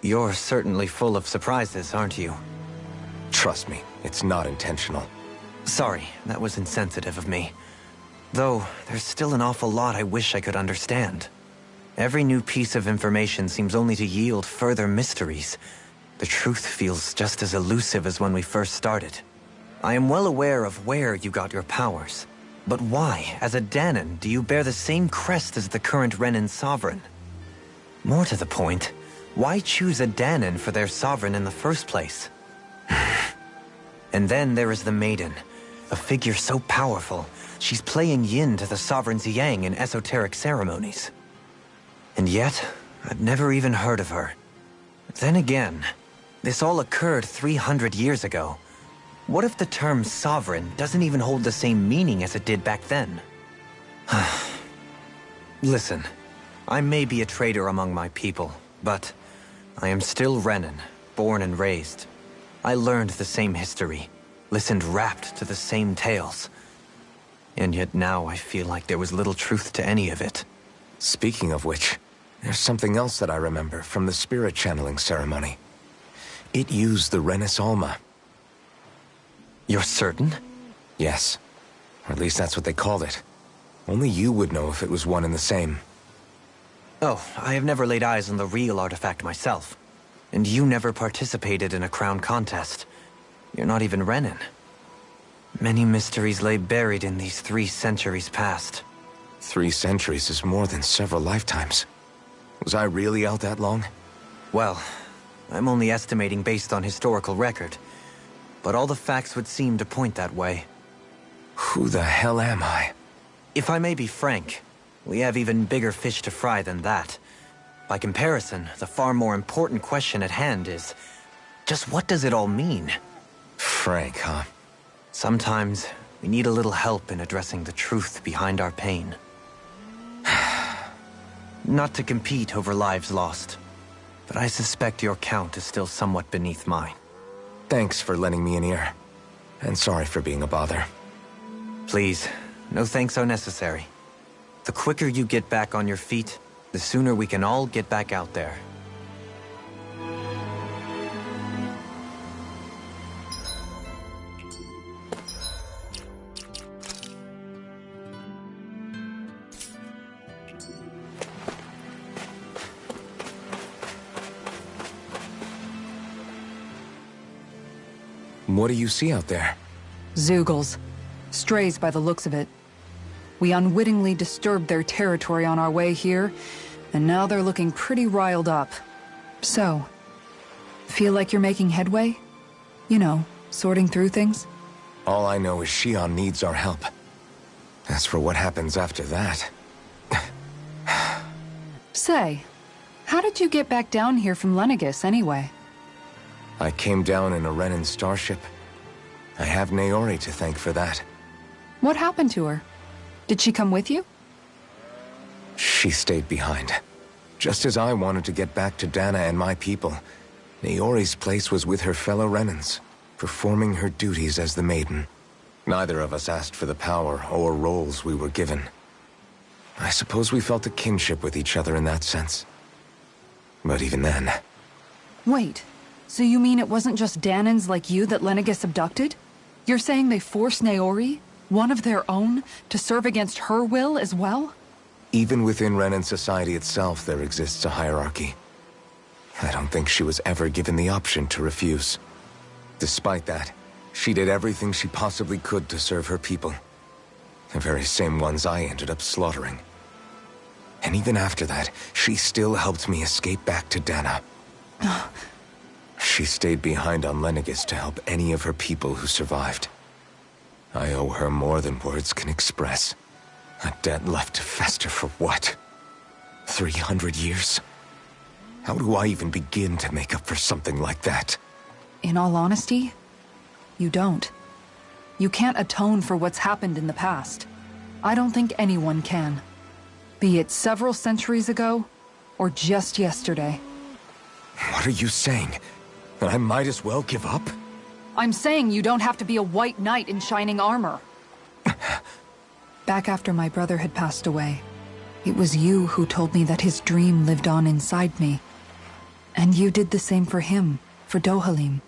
You're certainly full of surprises, aren't you? Trust me, it's not intentional. Sorry, that was insensitive of me. Though, there's still an awful lot I wish I could understand. Every new piece of information seems only to yield further mysteries. The truth feels just as elusive as when we first started. I am well aware of where you got your powers. But why, as a Danon, do you bear the same crest as the current Renan sovereign? More to the point, why choose a Danon for their sovereign in the first place? And then there is the Maiden, a figure so powerful, she's playing yin to the sovereign's yang in esoteric ceremonies. And yet, I've never even heard of her. Then again, this all occurred 300 years ago. What if the term sovereign doesn't even hold the same meaning as it did back then? Listen, I may be a traitor among my people, but I am still Renan, born and raised. I learned the same history, listened rapt to the same tales. And yet now I feel like there was little truth to any of it. Speaking of which, there's something else that I remember from the spirit channeling ceremony. It used the Renis Alma. You're certain? Yes. Or at least that's what they called it. Only you would know if it was one and the same. Oh, I have never laid eyes on the real artifact myself. And you never participated in a crown contest. You're not even Renan. Many mysteries lay buried in these 3 centuries past. 3 centuries is more than several lifetimes. Was I really out that long? Well, I'm only estimating based on historical record. But all the facts would seem to point that way. Who the hell am I? If I may be frank, we have even bigger fish to fry than that. By comparison, the far more important question at hand is, just what does it all mean? Frank, huh? Sometimes, we need a little help in addressing the truth behind our pain. Not to compete over lives lost, but I suspect your count is still somewhat beneath mine. Thanks for lending me an ear. And sorry for being a bother. Please, no thanks are necessary. The quicker you get back on your feet, the sooner we can all get back out there. What do you see out there? Zeugles. Strays by the looks of it. We unwittingly disturbed their territory on our way here, and now they're looking pretty riled up. So, feel like you're making headway? You know, sorting through things? All I know is Shion needs our help. As for what happens after that... Say, how did you get back down here from Lenegis anyway? I came down in a Renan starship. I have Naori to thank for that. What happened to her? Did she come with you? She stayed behind. Just as I wanted to get back to Dana and my people, Naori's place was with her fellow Renans, performing her duties as the Maiden. Neither of us asked for the power or roles we were given. I suppose we felt a kinship with each other in that sense. But even then... Wait, so you mean it wasn't just Danans like you that Lenegis abducted? You're saying they forced Naori, one of their own, to serve against her will as well? Even within Renan society itself, there exists a hierarchy. I don't think she was ever given the option to refuse. Despite that, she did everything she possibly could to serve her people. The very same ones I ended up slaughtering. And even after that, she still helped me escape back to Dana. She stayed behind on Lenegis to help any of her people who survived. I owe her more than words can express. A debt left to fester for what? 300 years? How do I even begin to make up for something like that? In all honesty, you don't. You can't atone for what's happened in the past. I don't think anyone can. Be it several centuries ago, or just yesterday. What are you saying? That I might as well give up? I'm saying you don't have to be a white knight in shining armor. Back after my brother had passed away, it was you who told me that his dream lived on inside me. And you did the same for him, for Dohalim,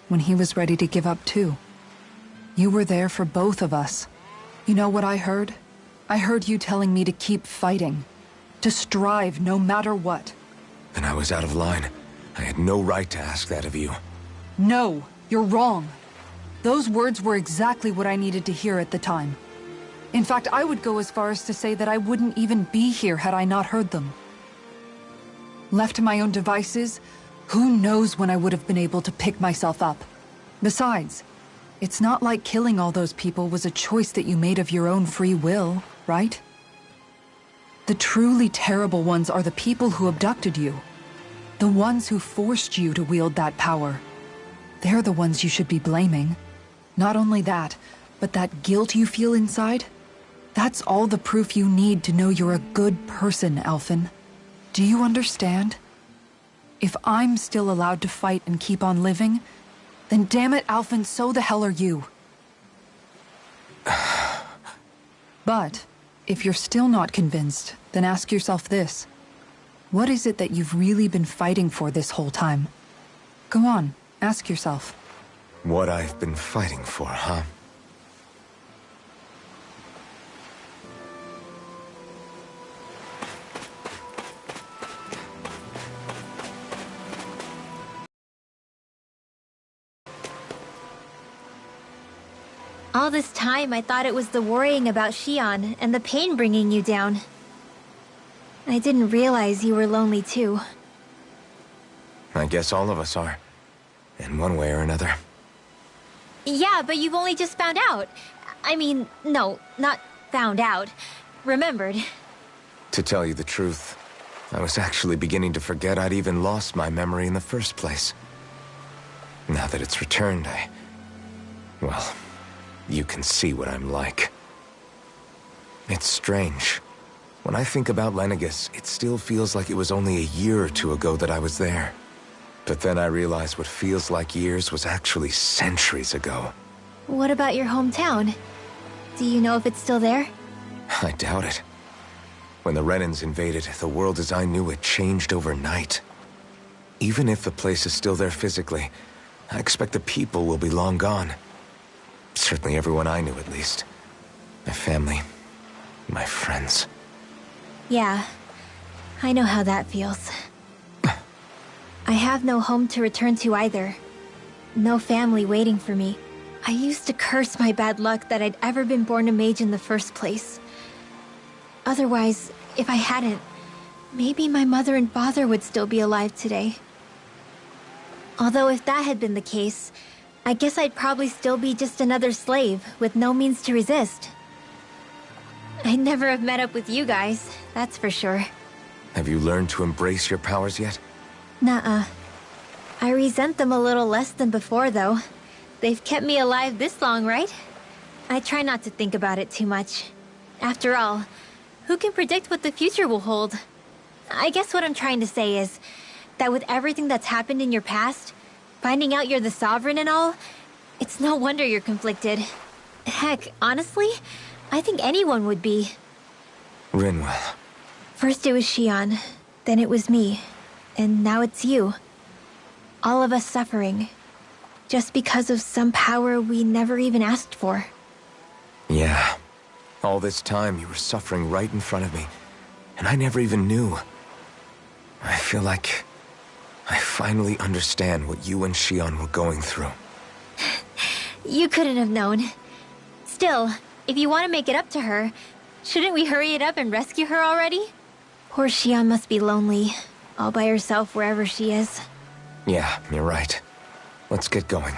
when he was ready to give up too. You were there for both of us. You know what I heard? I heard you telling me to keep fighting, to strive no matter what. Then I was out of line. I had no right to ask that of you. No, you're wrong. Those words were exactly what I needed to hear at the time. In fact, I would go as far as to say that I wouldn't even be here had I not heard them. Left to my own devices, who knows when I would have been able to pick myself up. Besides, it's not like killing all those people was a choice that you made of your own free will, right? The truly terrible ones are the people who abducted you. The ones who forced you to wield that power. They're the ones you should be blaming. Not only that, but that guilt you feel inside, that's all the proof you need to know you're a good person, Alphen. Do you understand? If I'm still allowed to fight and keep on living, then damn it, Alphen, so the hell are you. But, if you're still not convinced, then ask yourself this. What is it that you've really been fighting for this whole time? Go on, ask yourself. What I've been fighting for, huh? All this time, I thought it was the worrying about Xion and the pain bringing you down. I didn't realize you were lonely too. I guess all of us are. In one way or another. Yeah, but you've only just found out. I mean, no, not found out. Remembered. To tell you the truth, I was actually beginning to forget I'd even lost my memory in the first place. Now that it's returned, well, you can see what I'm like. It's strange. When I think about Lenegis, it still feels like it was only a year or two ago that I was there. But then I realized what feels like years was actually centuries ago. What about your hometown? Do you know if it's still there? I doubt it. When the Renans invaded, the world as I knew it changed overnight. Even if the place is still there physically, I expect the people will be long gone. Certainly everyone I knew, at least. My family, my friends. Yeah, I know how that feels. I have no home to return to either. No family waiting for me. I used to curse my bad luck that I'd ever been born a mage in the first place. Otherwise, if I hadn't, maybe my mother and father would still be alive today. Although if that had been the case, I guess I'd probably still be just another slave with no means to resist. I'd never have met up with you guys, that's for sure. Have you learned to embrace your powers yet? Nuh-uh. I resent them a little less than before, though. They've kept me alive this long, right? I try not to think about it too much. After all, who can predict what the future will hold? I guess what I'm trying to say is that with everything that's happened in your past, finding out you're the Sovereign and all, it's no wonder you're conflicted. Heck, honestly, I think anyone would be. Rinwell. First it was Shion, then it was me, and now it's you. All of us suffering, just because of some power we never even asked for. Yeah. All this time you were suffering right in front of me, and I never even knew. I feel like I finally understand what you and Shion were going through. You couldn't have known. Still, if you want to make it up to her, shouldn't we hurry it up and rescue her already? Poor Shion must be lonely, all by herself wherever she is. Yeah, you're right. Let's get going.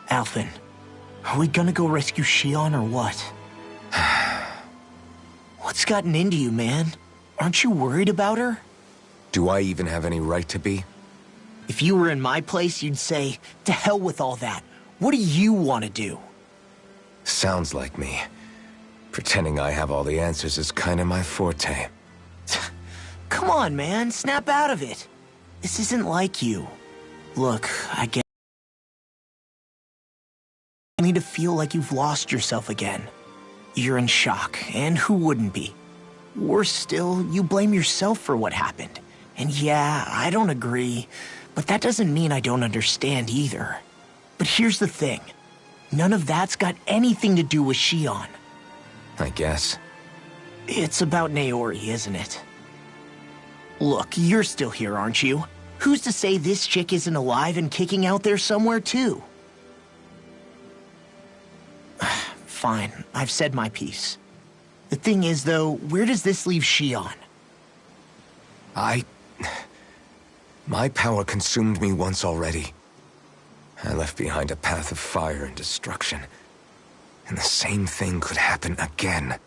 Alphen, are we gonna go rescue Shion or what? What's gotten into you, man? Aren't you worried about her? Do I even have any right to be? If you were in my place, you'd say, to hell with all that. What do you want to do? Sounds like me. Pretending I have all the answers is kinda my forte. Come on, man, snap out of it. This isn't like you. Look, I get you need to feel like you've lost yourself again. You're in shock, and who wouldn't be? Worse still, you blame yourself for what happened. And yeah, I don't agree, but that doesn't mean I don't understand either. But here's the thing. None of that's got anything to do with Shion. I guess. It's about Naori, isn't it? Look, you're still here, aren't you? Who's to say this chick isn't alive and kicking out there somewhere, too? Fine, I've said my piece. The thing is, though, where does this leave Shion? My power consumed me once already. I left behind a path of fire and destruction. And the same thing could happen again.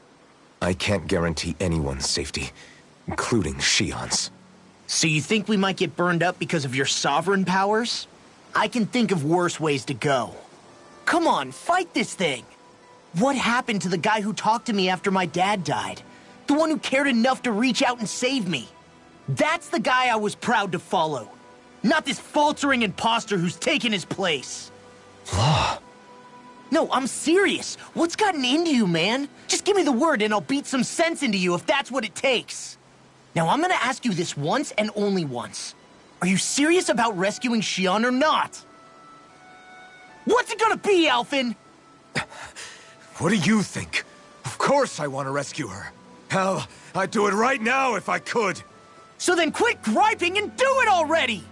I can't guarantee anyone's safety, including Shion's. So you think we might get burned up because of your sovereign powers? I can think of worse ways to go. Come on, fight this thing! What happened to the guy who talked to me after my dad died? The one who cared enough to reach out and save me? That's the guy I was proud to follow. Not this faltering imposter who's taken his place. Law. No, I'm serious. What's gotten into you, man? Just give me the word and I'll beat some sense into you if that's what it takes. Now, I'm gonna ask you this once and only once. Are you serious about rescuing Shion or not? What's it gonna be, Alphen? What do you think? Of course I want to rescue her. Hell, I'd do it right now if I could. So then quit griping and do it already!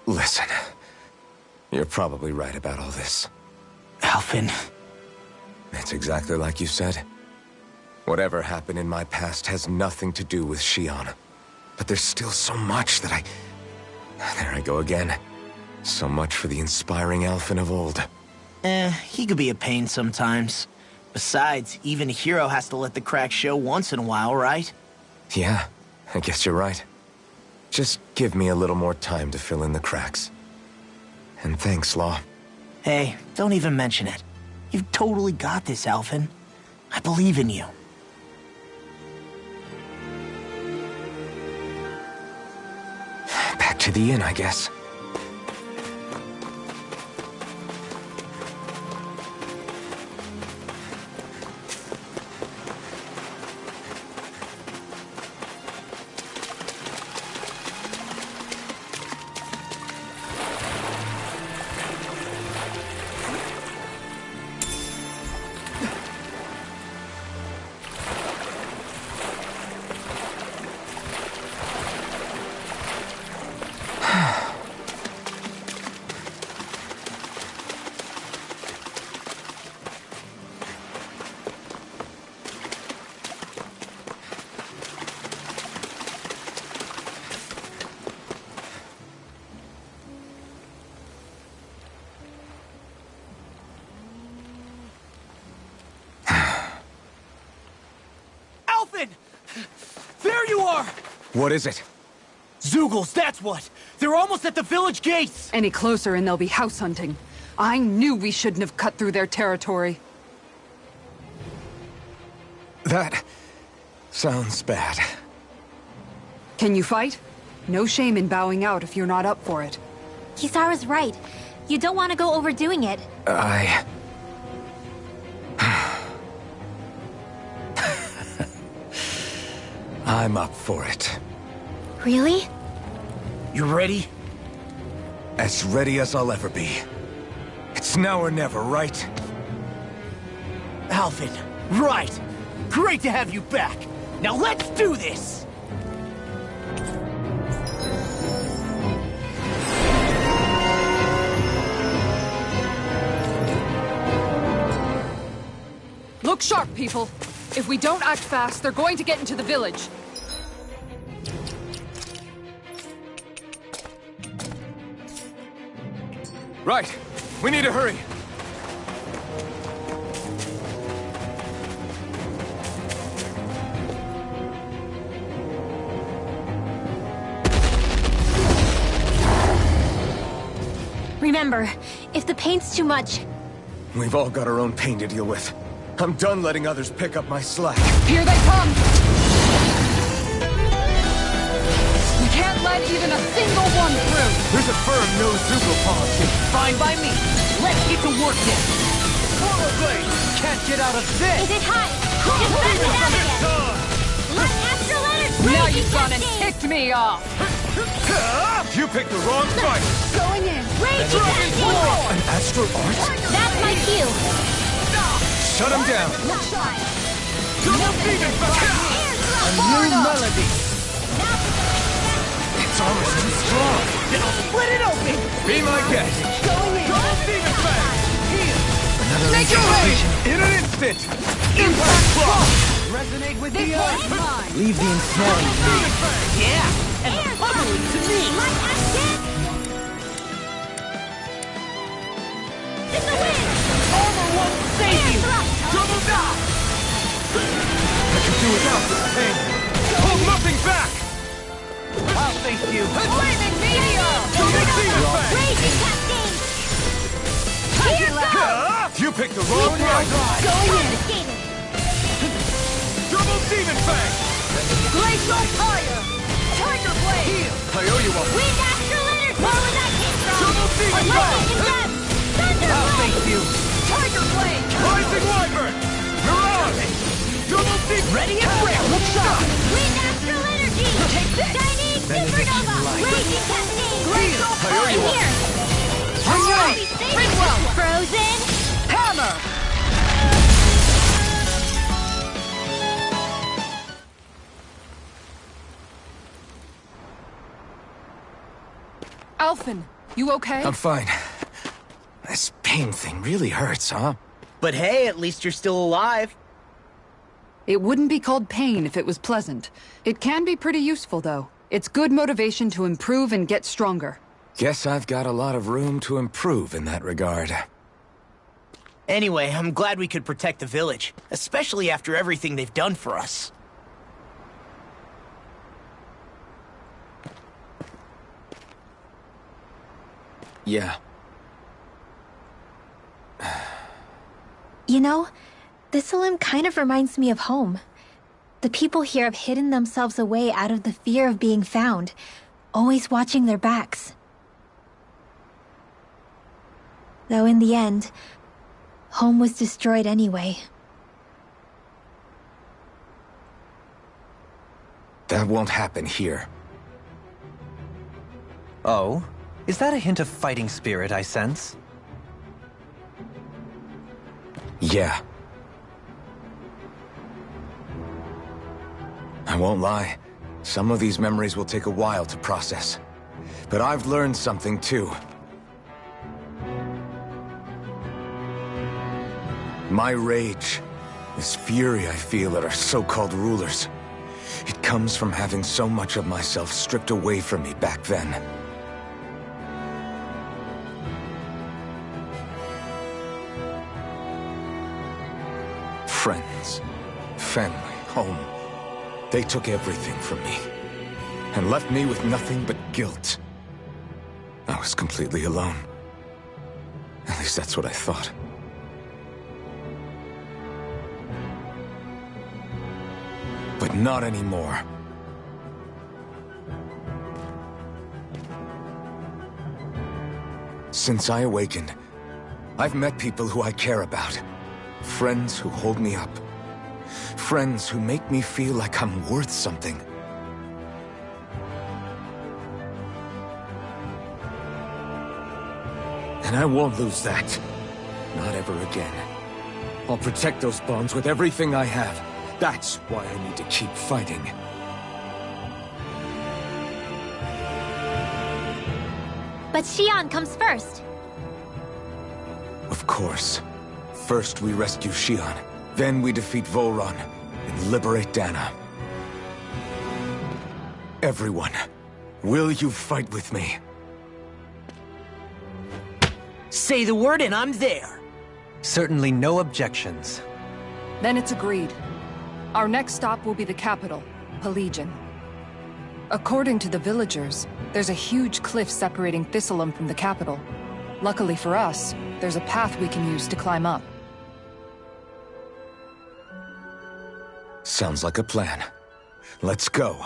Listen, you're probably right about all this. Alphen. It's exactly like you said. Whatever happened in my past has nothing to do with Shion. But there's still so much that There I go again. So much for the inspiring Alphen of old. He could be a pain sometimes. Besides, even a hero has to let the cracks show once in a while, right? Yeah, I guess you're right. Just give me a little more time to fill in the cracks. And thanks, Law. Hey, don't even mention it. You've totally got this, Alphen. I believe in you. Back to the inn, I guess. There you are! What is it? Zeugles, that's what! They're almost at the village gates! Any closer and they'll be house hunting. I knew we shouldn't have cut through their territory. That sounds bad. Can you fight? No shame in bowing out if you're not up for it. Kisara's right. You don't want to go overdoing it. I'm up for it. Really? You ready? As ready as I'll ever be. It's now or never, right? Alvin, right! Great to have you back! Now let's do this! Look sharp, people. If we don't act fast, they're going to get into the village. Right. We need to hurry. Remember, if the pain's too much... We've all got our own pain to deal with. I'm done letting others pick up my slack. Here they come! We can't let even a single one through! There's a firm no Zuko policy. Fine by me! Let's get to work then! Portal blade! Can't get out of this! Is it high? Just back it down again! Let Astral Energy... Now you've gone and ticked me off! You picked the wrong fight! Going in! Raging Casting! An astral art? That's my cue! Shut him down! A new melody! It's almost too strong. Then I'll split it open! Be my guest. Another Make your way! in an instant. Impact block. Resonate with This the one's mine! Leave the ensnaring to me. Yeah! And the pummeling to me! Light action! In the wind! Armor won't save you! Double down. I can do without this pain. Hold nothing back. I'll thank you! Flaming meteor! Raging Casting! Here goes! You picked the wrong one. Confiscated! Double demon fang. Glacial fire! Tiger blade! I owe you one. Wind Astral Energy! Where was that came from? Double demon A fang. lightning gem! Thunder I'll blade! thank you! Tiger blade! Rising wyvern. Mirage. Double demon. Ready and rare! Look sharp! Wind Astral Energy! Take this! Shining Supernova! Raging Casting! I owe you I'm one. here! Alright! Ringwell! Frozen! Hammer! Alphen, you okay? I'm fine. This pain thing really hurts, huh? But hey, at least you're still alive. It wouldn't be called pain if it was pleasant. It can be pretty useful, though. It's good motivation to improve and get stronger. Guess I've got a lot of room to improve in that regard. Anyway, I'm glad we could protect the village, especially after everything they've done for us. Yeah. You know, this This'Alim kind of reminds me of home. The people here have hidden themselves away out of the fear of being found, always watching their backs. Though in the end, home was destroyed anyway. That won't happen here. Oh? Is that a hint of fighting spirit I sense? Yeah. I won't lie. Some of these memories will take a while to process. But I've learned something too. My rage, this fury I feel at our so-called rulers, it comes from having so much of myself stripped away from me back then. Friends, family, home. They took everything from me, and left me with nothing but guilt. I was completely alone. At least that's what I thought. But not anymore. Since I awakened, I've met people who I care about. Friends who hold me up. Friends who make me feel like I'm worth something. And I won't lose that. Not ever again. I'll protect those bonds with everything I have. That's why I need to keep fighting. But Xion comes first. Of course. First we rescue Xion, then we defeat Volron and liberate Dana. Everyone, will you fight with me? Say the word and I'm there. Certainly no objections. Then it's agreed. Our next stop will be the capital, Pelegion. According to the villagers, there's a huge cliff separating Thistleum from the capital. Luckily for us, there's a path we can use to climb up. Sounds like a plan. Let's go.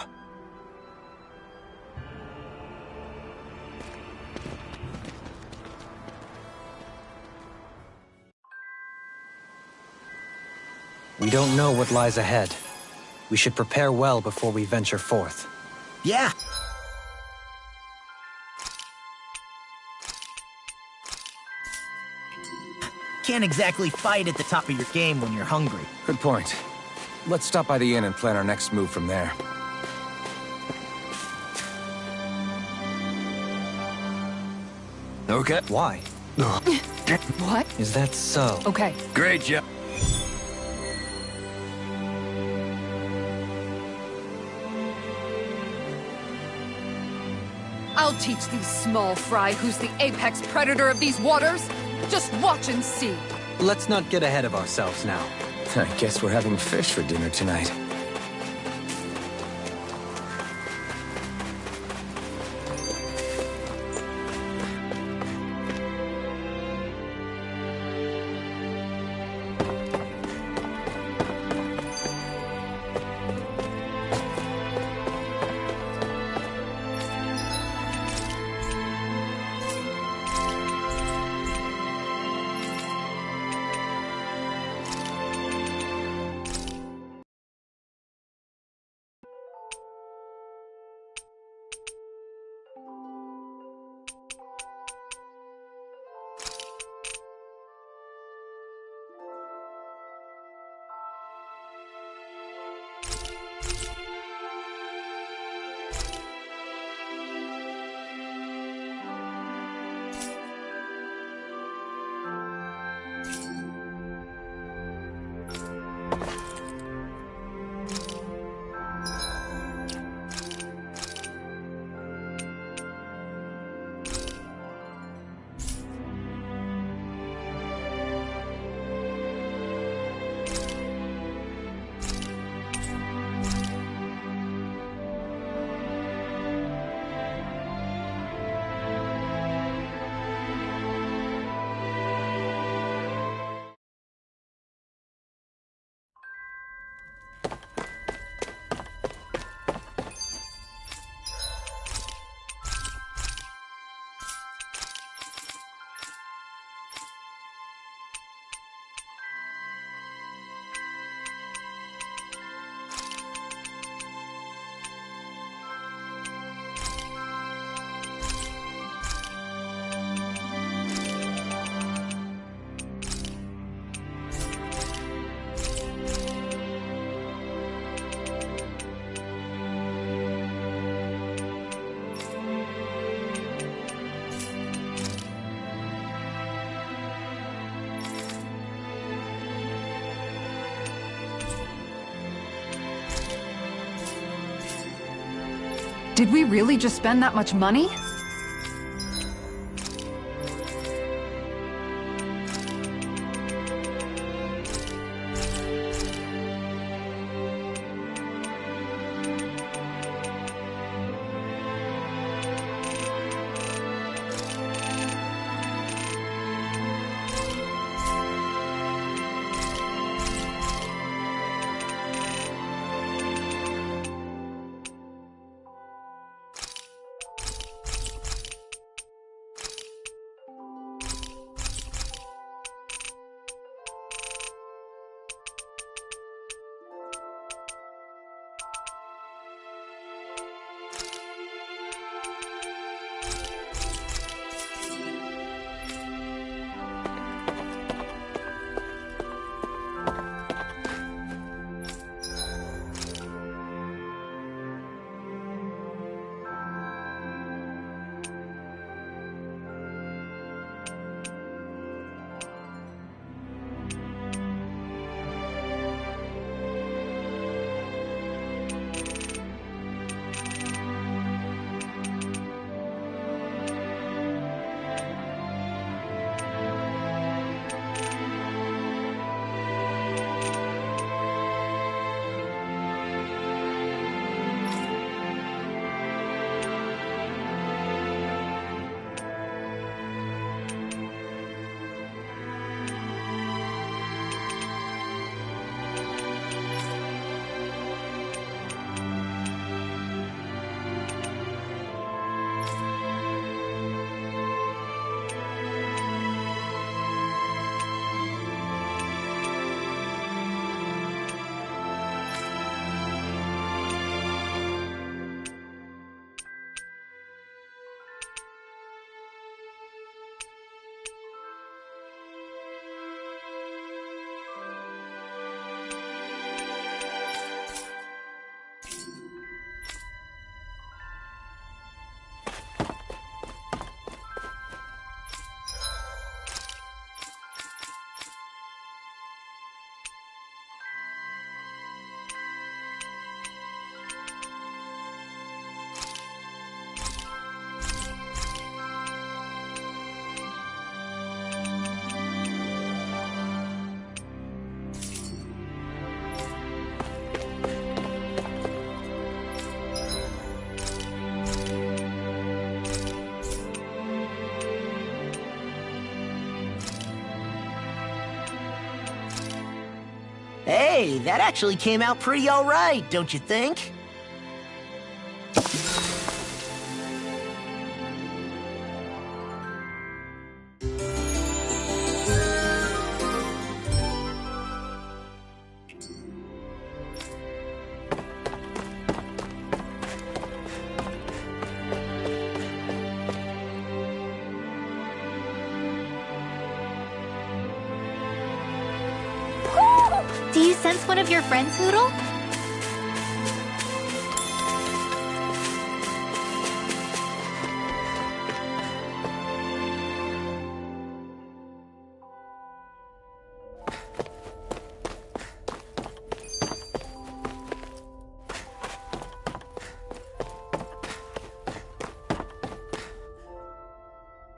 We don't know what lies ahead. We should prepare well before we venture forth. Yeah. Can't exactly fight at the top of your game when you're hungry. Good point. Let's stop by the inn and plan our next move from there. Okay. Why? What? Is that so? Okay. Great job. I'll teach these small fry who's the apex predator of these waters. Just watch and see. Let's not get ahead of ourselves now. I guess we're having fish for dinner tonight. Did we really just spend that much money? Hey, that actually came out pretty alright, don't you think? Do you sense one of your friends, Hoodle?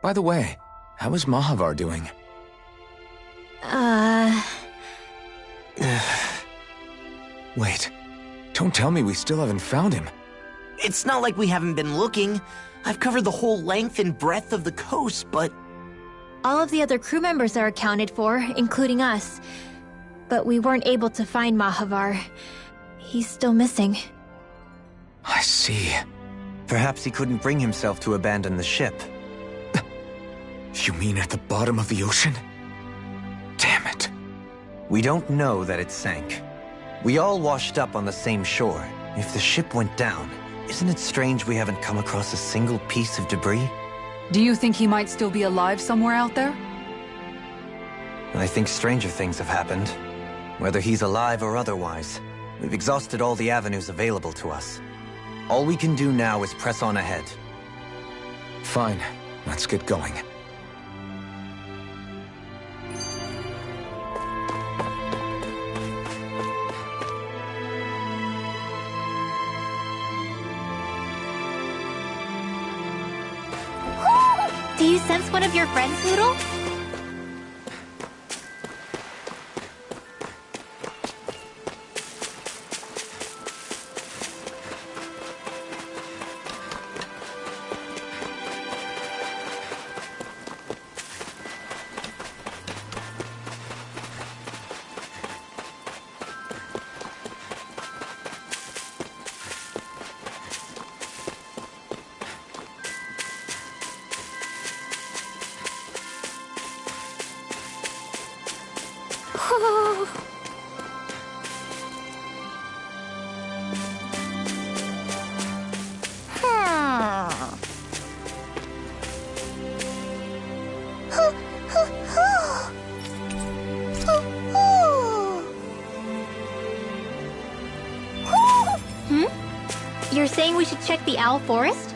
By the way, how is Mahavar doing? Wait, don't tell me we still haven't found him. It's not like we haven't been looking. I've covered the whole length and breadth of the coast, but... All of the other crew members are accounted for, including us. But we weren't able to find Mahavar. He's still missing. I see. Perhaps he couldn't bring himself to abandon the ship. You mean at the bottom of the ocean? Damn it. We don't know that it sank. We all washed up on the same shore. If the ship went down, isn't it strange we haven't come across a single piece of debris? Do you think he might still be alive somewhere out there? I think stranger things have happened. Whether he's alive or otherwise, we've exhausted all the avenues available to us. All we can do now is press on ahead. Fine, let's get going. Do you sense one of your friends, Hoodle? You're saying we should check the Owl Forest?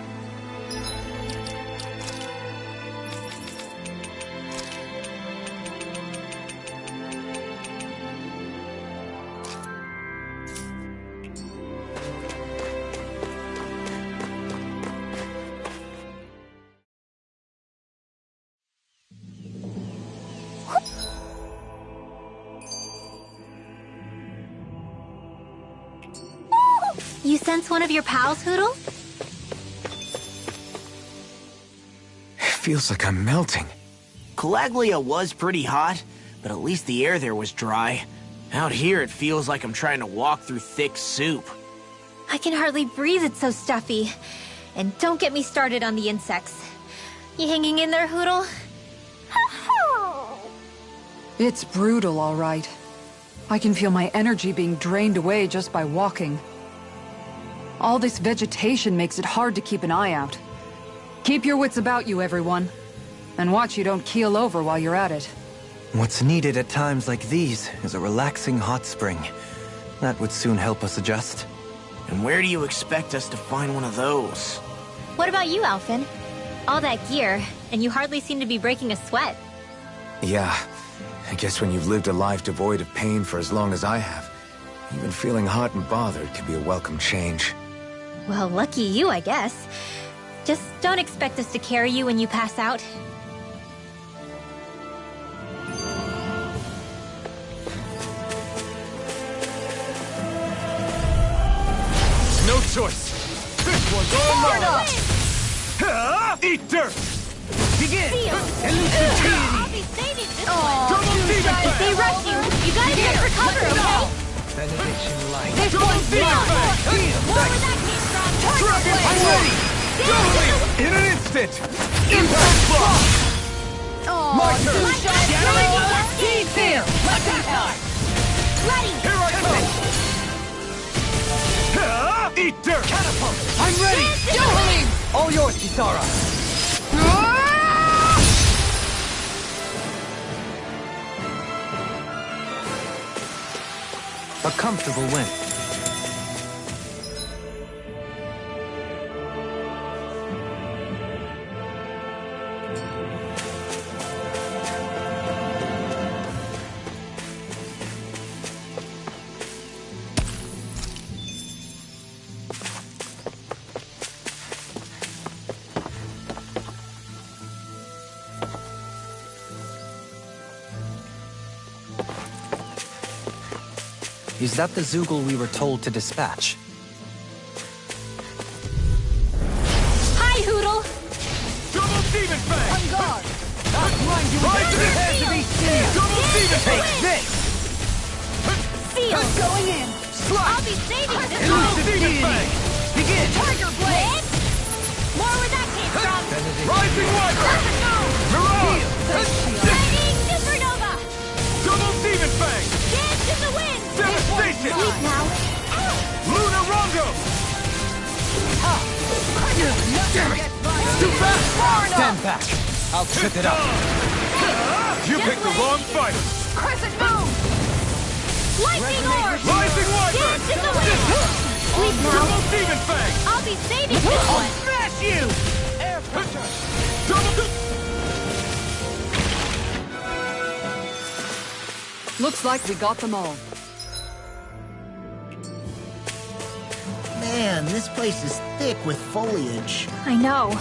You sense one of your pals, Hoodle? It feels like I'm melting. Calaglia was pretty hot, but at least the air there was dry. Out here, it feels like I'm trying to walk through thick soup. I can hardly breathe, it's so stuffy. And don't get me started on the insects. You hanging in there, Hoodle? It's brutal, all right. I can feel my energy being drained away just by walking. All this vegetation makes it hard to keep an eye out. Keep your wits about you, everyone. And watch you don't keel over while you're at it. What's needed at times like these is a relaxing hot spring. That would soon help us adjust. And where do you expect us to find one of those? What about you, Alphen? All that gear, and you hardly seem to be breaking a sweat. Yeah, I guess when you've lived a life devoid of pain for as long as I have, even feeling hot and bothered can be a welcome change. Well, lucky you, I guess. Just don't expect us to carry you when you pass out. No choice! This one's all mine! Eat dirt! Begin! I'll be saving this one! Double demon! If they rush you, you gotta just recover, okay? Benediction light. This one's mine! More where that came from! Dragon Blade! Blade! In an instant! Impact block! My turn! He's here! Let me help! Ready! Here I come! Eat dirt! Catapult! I'm ready! Yohalim! All yours, Kisara. A comfortable win. Is that the Zoogle we were told to dispatch? Hi, Hoodle! Double Demon Fang! On guard! Rise to the head to be seen! Double Demon Fang! Take this! Seal! Going in! I'll be saving this one! Elusive Demon Fang! Begin! Tiger Blade! More where that came from! Rising Wyvern! Mirage! Lightning Supernova! Double Demon Fang! Dance in the wind! Devastation! Sleep now! Lunar Rongo! Too fast! Stand back! I'll trip it up. You picked the wrong fight! Crescent Moon! Lightning Orb! Rising Wyvern! Dance in the wind! Sleep now! Double Demon Fang! I'll be saving this one! Smash you! Air pressure! Double... Looks like we got them all. Man, this place is thick with foliage. I know.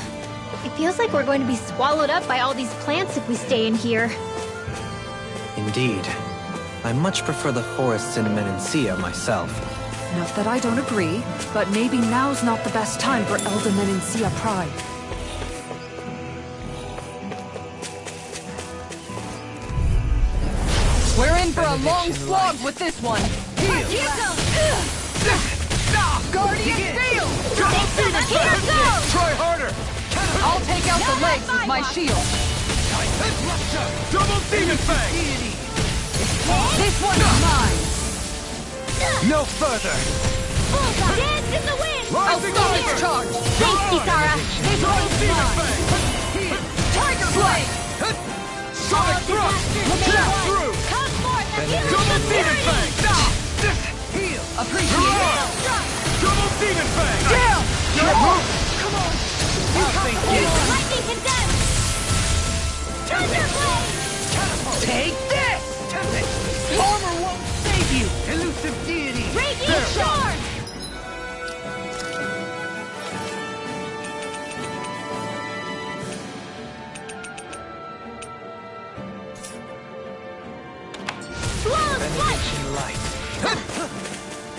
It feels like we're going to be swallowed up by all these plants if we stay in here. Indeed. I much prefer the forests in Menancia myself. Not that I don't agree, but maybe now's not the best time for Elda Menancia Pride. We're in for a long slog with this one. Guardian Field! Double Demon Fang! Try harder! I'll take out the legs with my shield. Double Demon Fang! This one's mine. No further! Bullseye! Dance in the wind! Rising Sonic Wyvern! charge. Thanks, Kisara! This Double one's Demon mine. Fang! Tiger Blade! Sonic Thrust! Blast through! Come forth and heal Double the Demon Fang! Heal! Appreciate it. Double Demon Fang! Down! Come on! Lightning condemned! Thunder Blade! Take this! Armor won't save you! Elusive deity! Radiant Shard! Flawless Flight! Benediction light.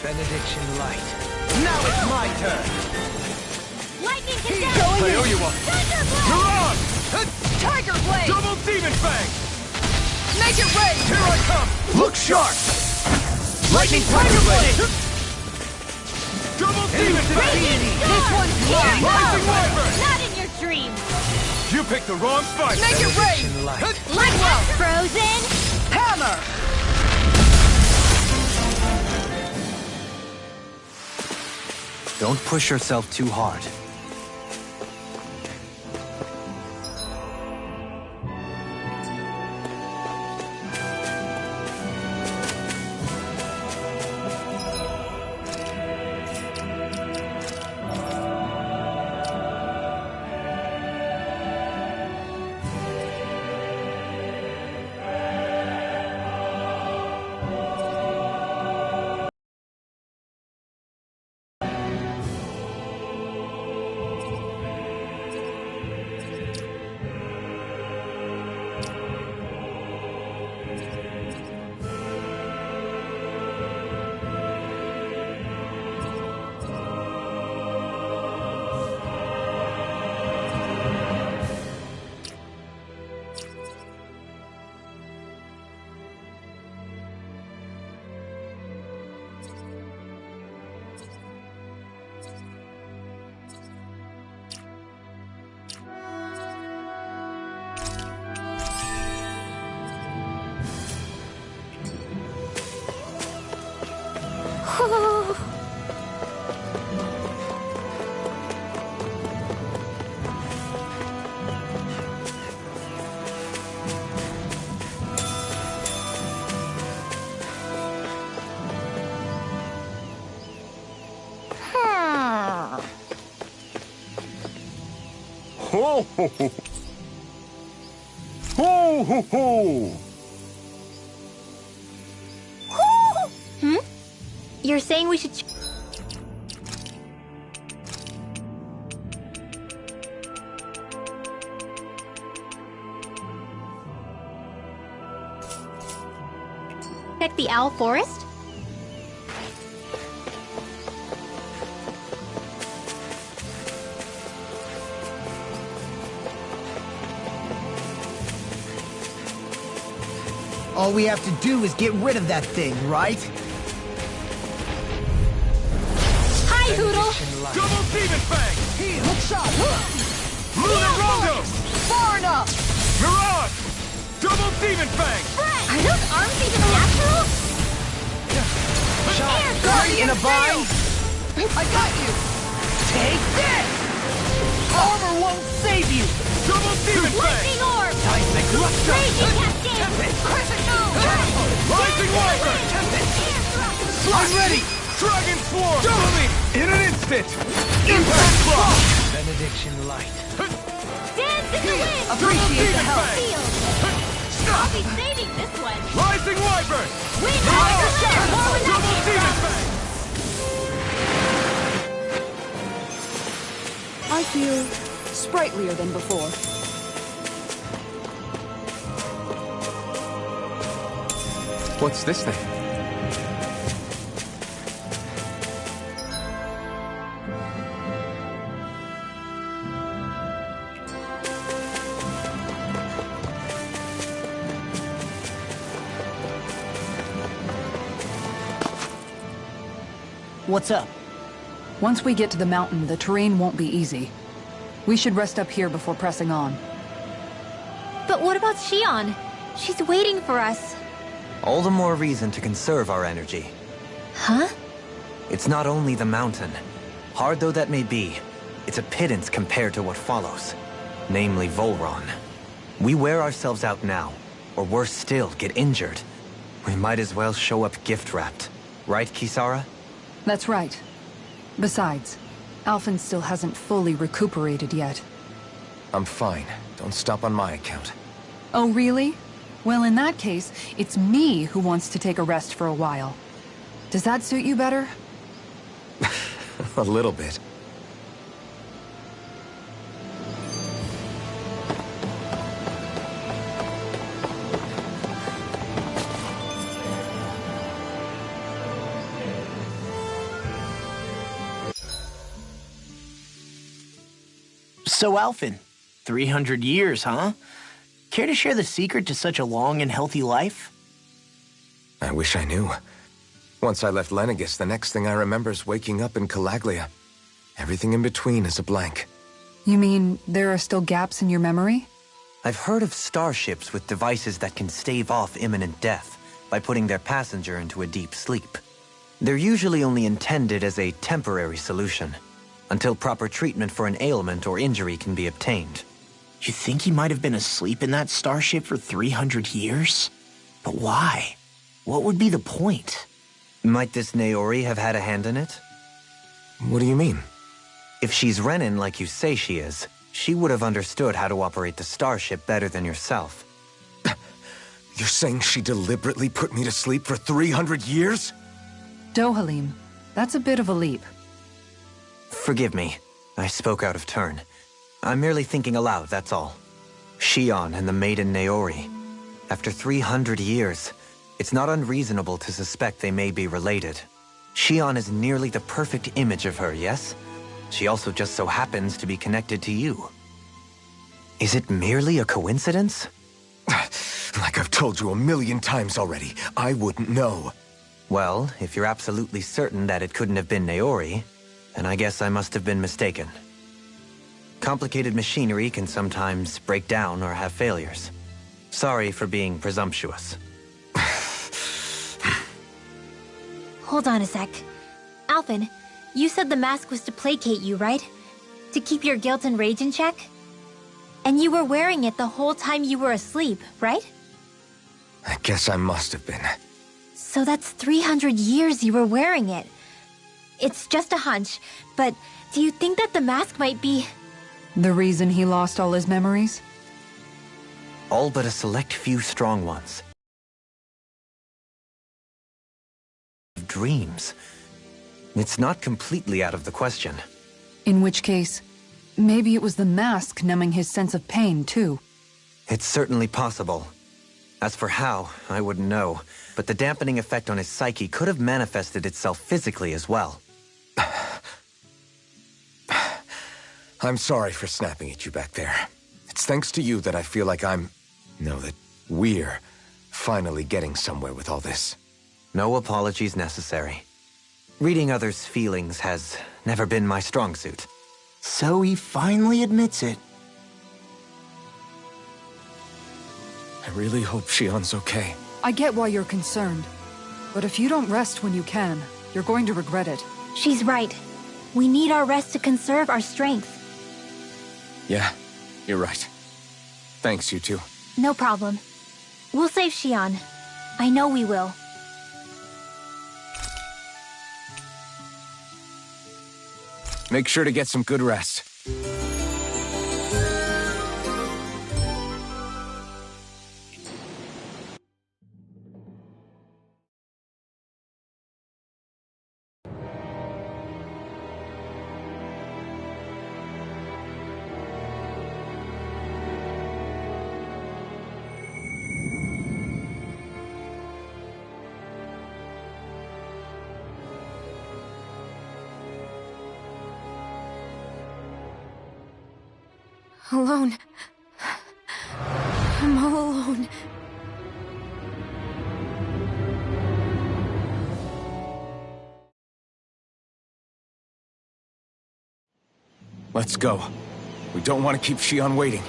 Benediction light. Now it's my turn! Lightning condemned! I owe you one! Thunder Blade! Mirage! Tiger Blade! Double Demon Fang! Make it rain! Here I come! Look sharp! Lightning Tiger Blade! Double Demon Fang! Radiant This Storm! one's Here! mine! Rising Wyvern! Not in your dreams! You picked the wrong fight! Make it rain! Benediction light. Like that, Frozen! Hammer! Don't push yourself too hard. Ho ho ho! Ho ho ho! Hmm? You're saying we should... check the Owl Forest? All we have to do is get rid of that thing, right? Hi, Hoodle! Double Demon Fang! Hook shot! Luna Rondo! Far enough! Mirage! Double Demon Fang! Are those arms even natural? Guardian in a bind! I got you! Take this! Armor won't save you! Double Demon Fang! Lightning Orb! Seismic Lustre! Raging Cascade! Crescent Moon! Rising Wyvern! I'm ready! Dragon Swarm! Double me! In an instant! Impact Claw! Benediction Light. Dance in the wind! Appreciate the help! Field! I'll be saving this one! Rising Wyvern! Wind Double Demon Fang! I feel sprightlier than before. What's this thing? What's up? Once we get to the mountain, the terrain won't be easy. We should rest up here before pressing on. But what about Shion? She's waiting for us. All the more reason to conserve our energy. Huh? It's not only the mountain. Hard though that may be, it's a pittance compared to what follows. Namely Volron. We wear ourselves out now, or worse still, get injured. We might as well show up gift-wrapped. Right, Kisara? That's right. Besides, Alphen still hasn't fully recuperated yet. I'm fine. Don't stop on my account. Oh, really? Well, in that case, it's me who wants to take a rest for a while. Does that suit you better? A little bit. So, Alphen, 300 years, huh? Care to share the secret to such a long and healthy life? I wish I knew. Once I left Lenegis, the next thing I remember is waking up in Calaglia. Everything in between is a blank. You mean there are still gaps in your memory? I've heard of starships with devices that can stave off imminent death by putting their passenger into a deep sleep. They're usually only intended as a temporary solution, until proper treatment for an ailment or injury can be obtained. You think he might have been asleep in that starship for 300 years? But why? What would be the point? Might this Naori have had a hand in it? What do you mean? If she's Renin like you say she is, she would have understood how to operate the starship better than yourself. You're saying she deliberately put me to sleep for 300 years? Dohalim, that's a bit of a leap. Forgive me. I spoke out of turn. I'm merely thinking aloud, that's all. Shion and the maiden Naori. After 300 years, it's not unreasonable to suspect they may be related. Shion is nearly the perfect image of her, yes? She also just so happens to be connected to you. Is it merely a coincidence? Like I've told you 1,000,000 times already, I wouldn't know. Well, if you're absolutely certain that it couldn't have been Naori, then I guess I must have been mistaken. Complicated machinery can sometimes break down or have failures. Sorry for being presumptuous. Hold on a sec. Alphen, you said the mask was to placate you, right? To keep your guilt and rage in check? And you were wearing it the whole time you were asleep, right? I guess I must have been. So that's 300 years you were wearing it. It's just a hunch, but do you think that the mask might be... The reason he lost all his memories? All but a select few strong ones. Dreams. It's not completely out of the question. In which case, maybe it was the mask numbing his sense of pain, too. It's certainly possible. As for how, I wouldn't know, but the dampening effect on his psyche could have manifested itself physically as well. I'm sorry for snapping at you back there. It's thanks to you that I feel like that we're finally getting somewhere with all this. No apologies necessary. Reading others' feelings has never been my strong suit. So he finally admits it. I really hope Shion's okay. I get why you're concerned. But if you don't rest when you can, you're going to regret it. She's right. We need our rest to conserve our strength. Yeah, you're right. Thanks, you two. No problem. We'll save Shion. I know we will. Make sure to get some good rest. Alone. I'm all alone. Let's go. We don't want to keep Shion waiting.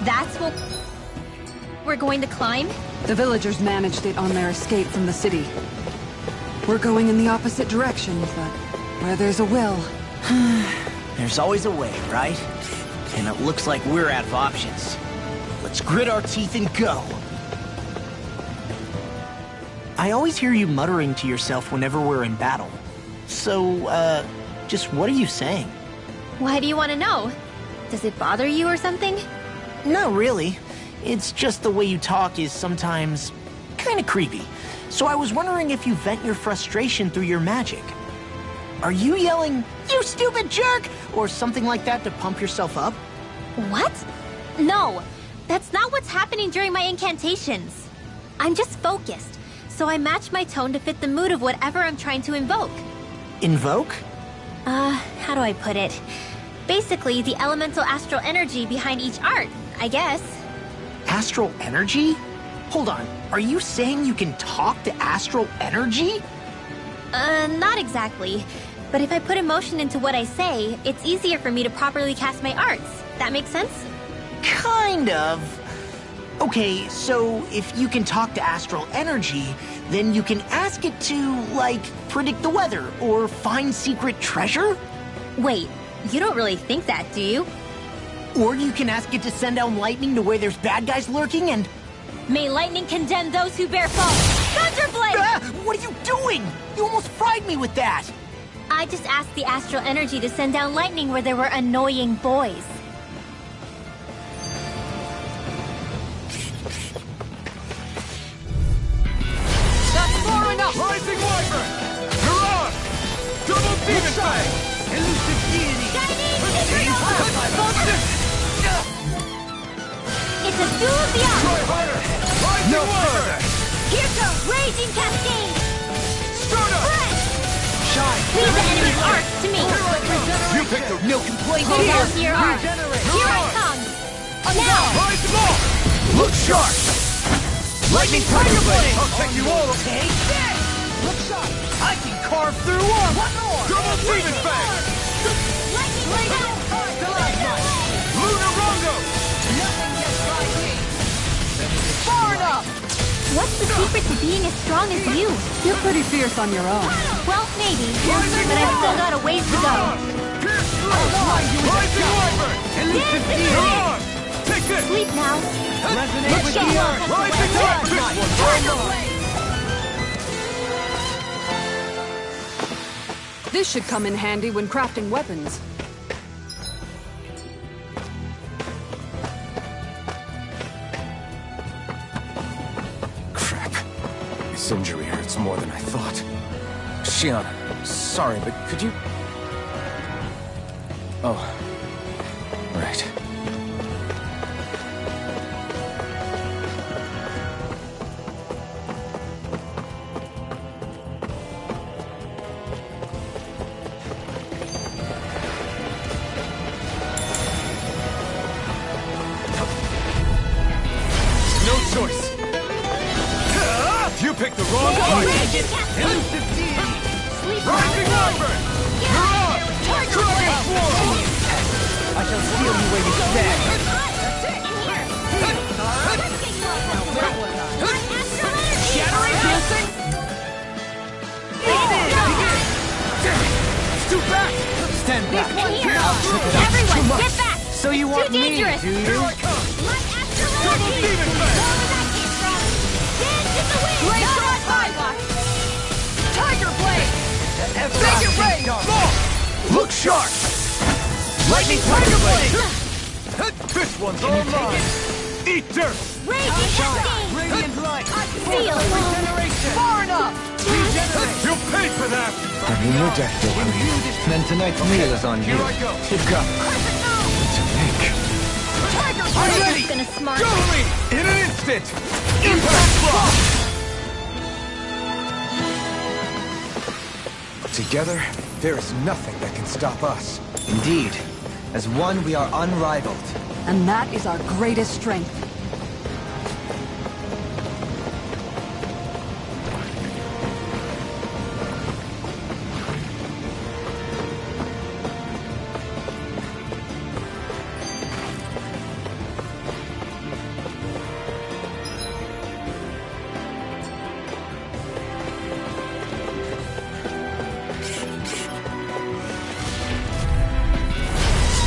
That's what we're going to climb? The villagers managed it on their escape from the city. We're going in the opposite direction, but where there's a will... There's always a way, right? And it looks like we're out of options. Let's grit our teeth and go. I always hear you muttering to yourself whenever we're in battle. So, just what are you saying? Why do you want to know? Does it bother you or something? Not really. It's just the way you talk is sometimes kind of creepy. So I was wondering if you vent your frustration through your magic. Are you yelling, "You stupid jerk!" or something like that to pump yourself up? What? No, that's not what's happening during my incantations. I'm just focused, so I match my tone to fit the mood of whatever I'm trying to invoke. Invoke? How do I put it? Basically, the elemental astral energy behind each art, I guess. Astral energy? Hold on, are you saying you can talk to astral energy? Not exactly. But if I put emotion into what I say, it's easier for me to properly cast my arts. That makes sense? Kind of. Okay, so if you can talk to astral energy, then you can ask it to, like, predict the weather or find secret treasure? Wait, you don't really think that, do you? Or you can ask it to send down lightning to where there's bad guys lurking and... May lightning condemn those who bear false! Thunderblade! Ah, what are you doing? You almost fried me with that! I just asked the astral energy to send down lightning where there were annoying boys. That's far enough! Rising Wyvern! Mirage! Double Demon Fang! Elusive deity! It's a duel of the arts! Try harder! Rising No Wyvern! Here goes Raging Cascade! Stardust! Shine! Leave the enemy's arcs to me! You pick the No complaints Hold here! on to your arcs! Here I come! Now! Rise them all! Look sharp! Lightning Tiger Blade! I'll take you all! Take this! Look sharp! I can carve through one! One more! Double Demon Fang! Lightning Blade! Lunar Rondo! Nothing gets by me! Far enough! What's the secret to being as strong as you? You're pretty fierce on your own. Well, maybe. But I've still got a ways to go. Pierce through! Rising Wyvern! Elusive deity! Come on! Take this! Sleep now. Resonate with Show the off. earth! Rising Tiger! Tiger Blade! This should come in handy when crafting weapons. Crap. This injury hurts more than I thought. Shion, sorry, but could you... Oh. Right. No choice! You picked the wrong fight! Elusive deity! Sleep Rising now. Wyvern! Mirage! Dragon Swarm! I shall steal you where you stand! Shattering piercing! Too back! Stand back! Everyone, get back! So you want Too me, dangerous. do you? Here I come! Light astral Double energy! Demon Where Fang! that came from? Dance in the wind! Blade Not shot on sidewalk! Tiger Blade! Make it rain! Look sharp! Lightning Tiger Blade! This one's all mine! Eat dirt! Raging Cascade! Radiant light! Feel Regeneration! Far enough! Regenerate! You'll pay for that! I'm in your debt, Billy. Then tonight's meal is on you. Here I go! You've got to make. I'm I'm ready! gonna smart. Go me! In an instant! Impact block! Together, there is nothing that can stop us. Indeed. As one, we are unrivaled. And that is our greatest strength.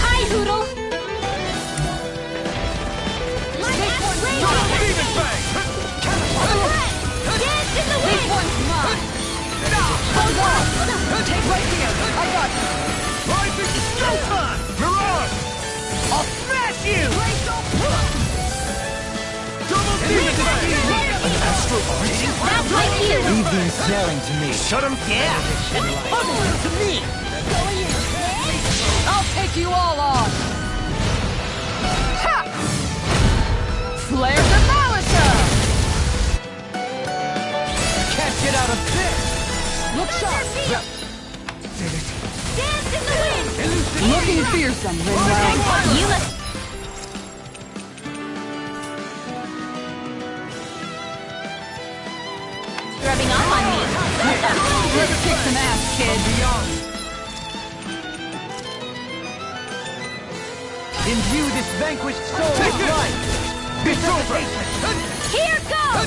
Hi, Hoodle! Double Demon Fang! Dance in the wind! Hold on! Take right here! I got you! Rising Showtime! Mirage! I'll smash you! Double Demon Fang! That's my cue! Leave the ensnaring to me. Shut him! Yeah! Puzzle it to me! I'll take you all on! Ha! Flare the Malika! Can't get out of this! Look sharp! Dance in the wind! Looking fearsome, Rinwell. You must... Rubbing off on me. Let's kick some ass, kid. Imbue this vanquished soul Take with this! life! It's over! Here goes!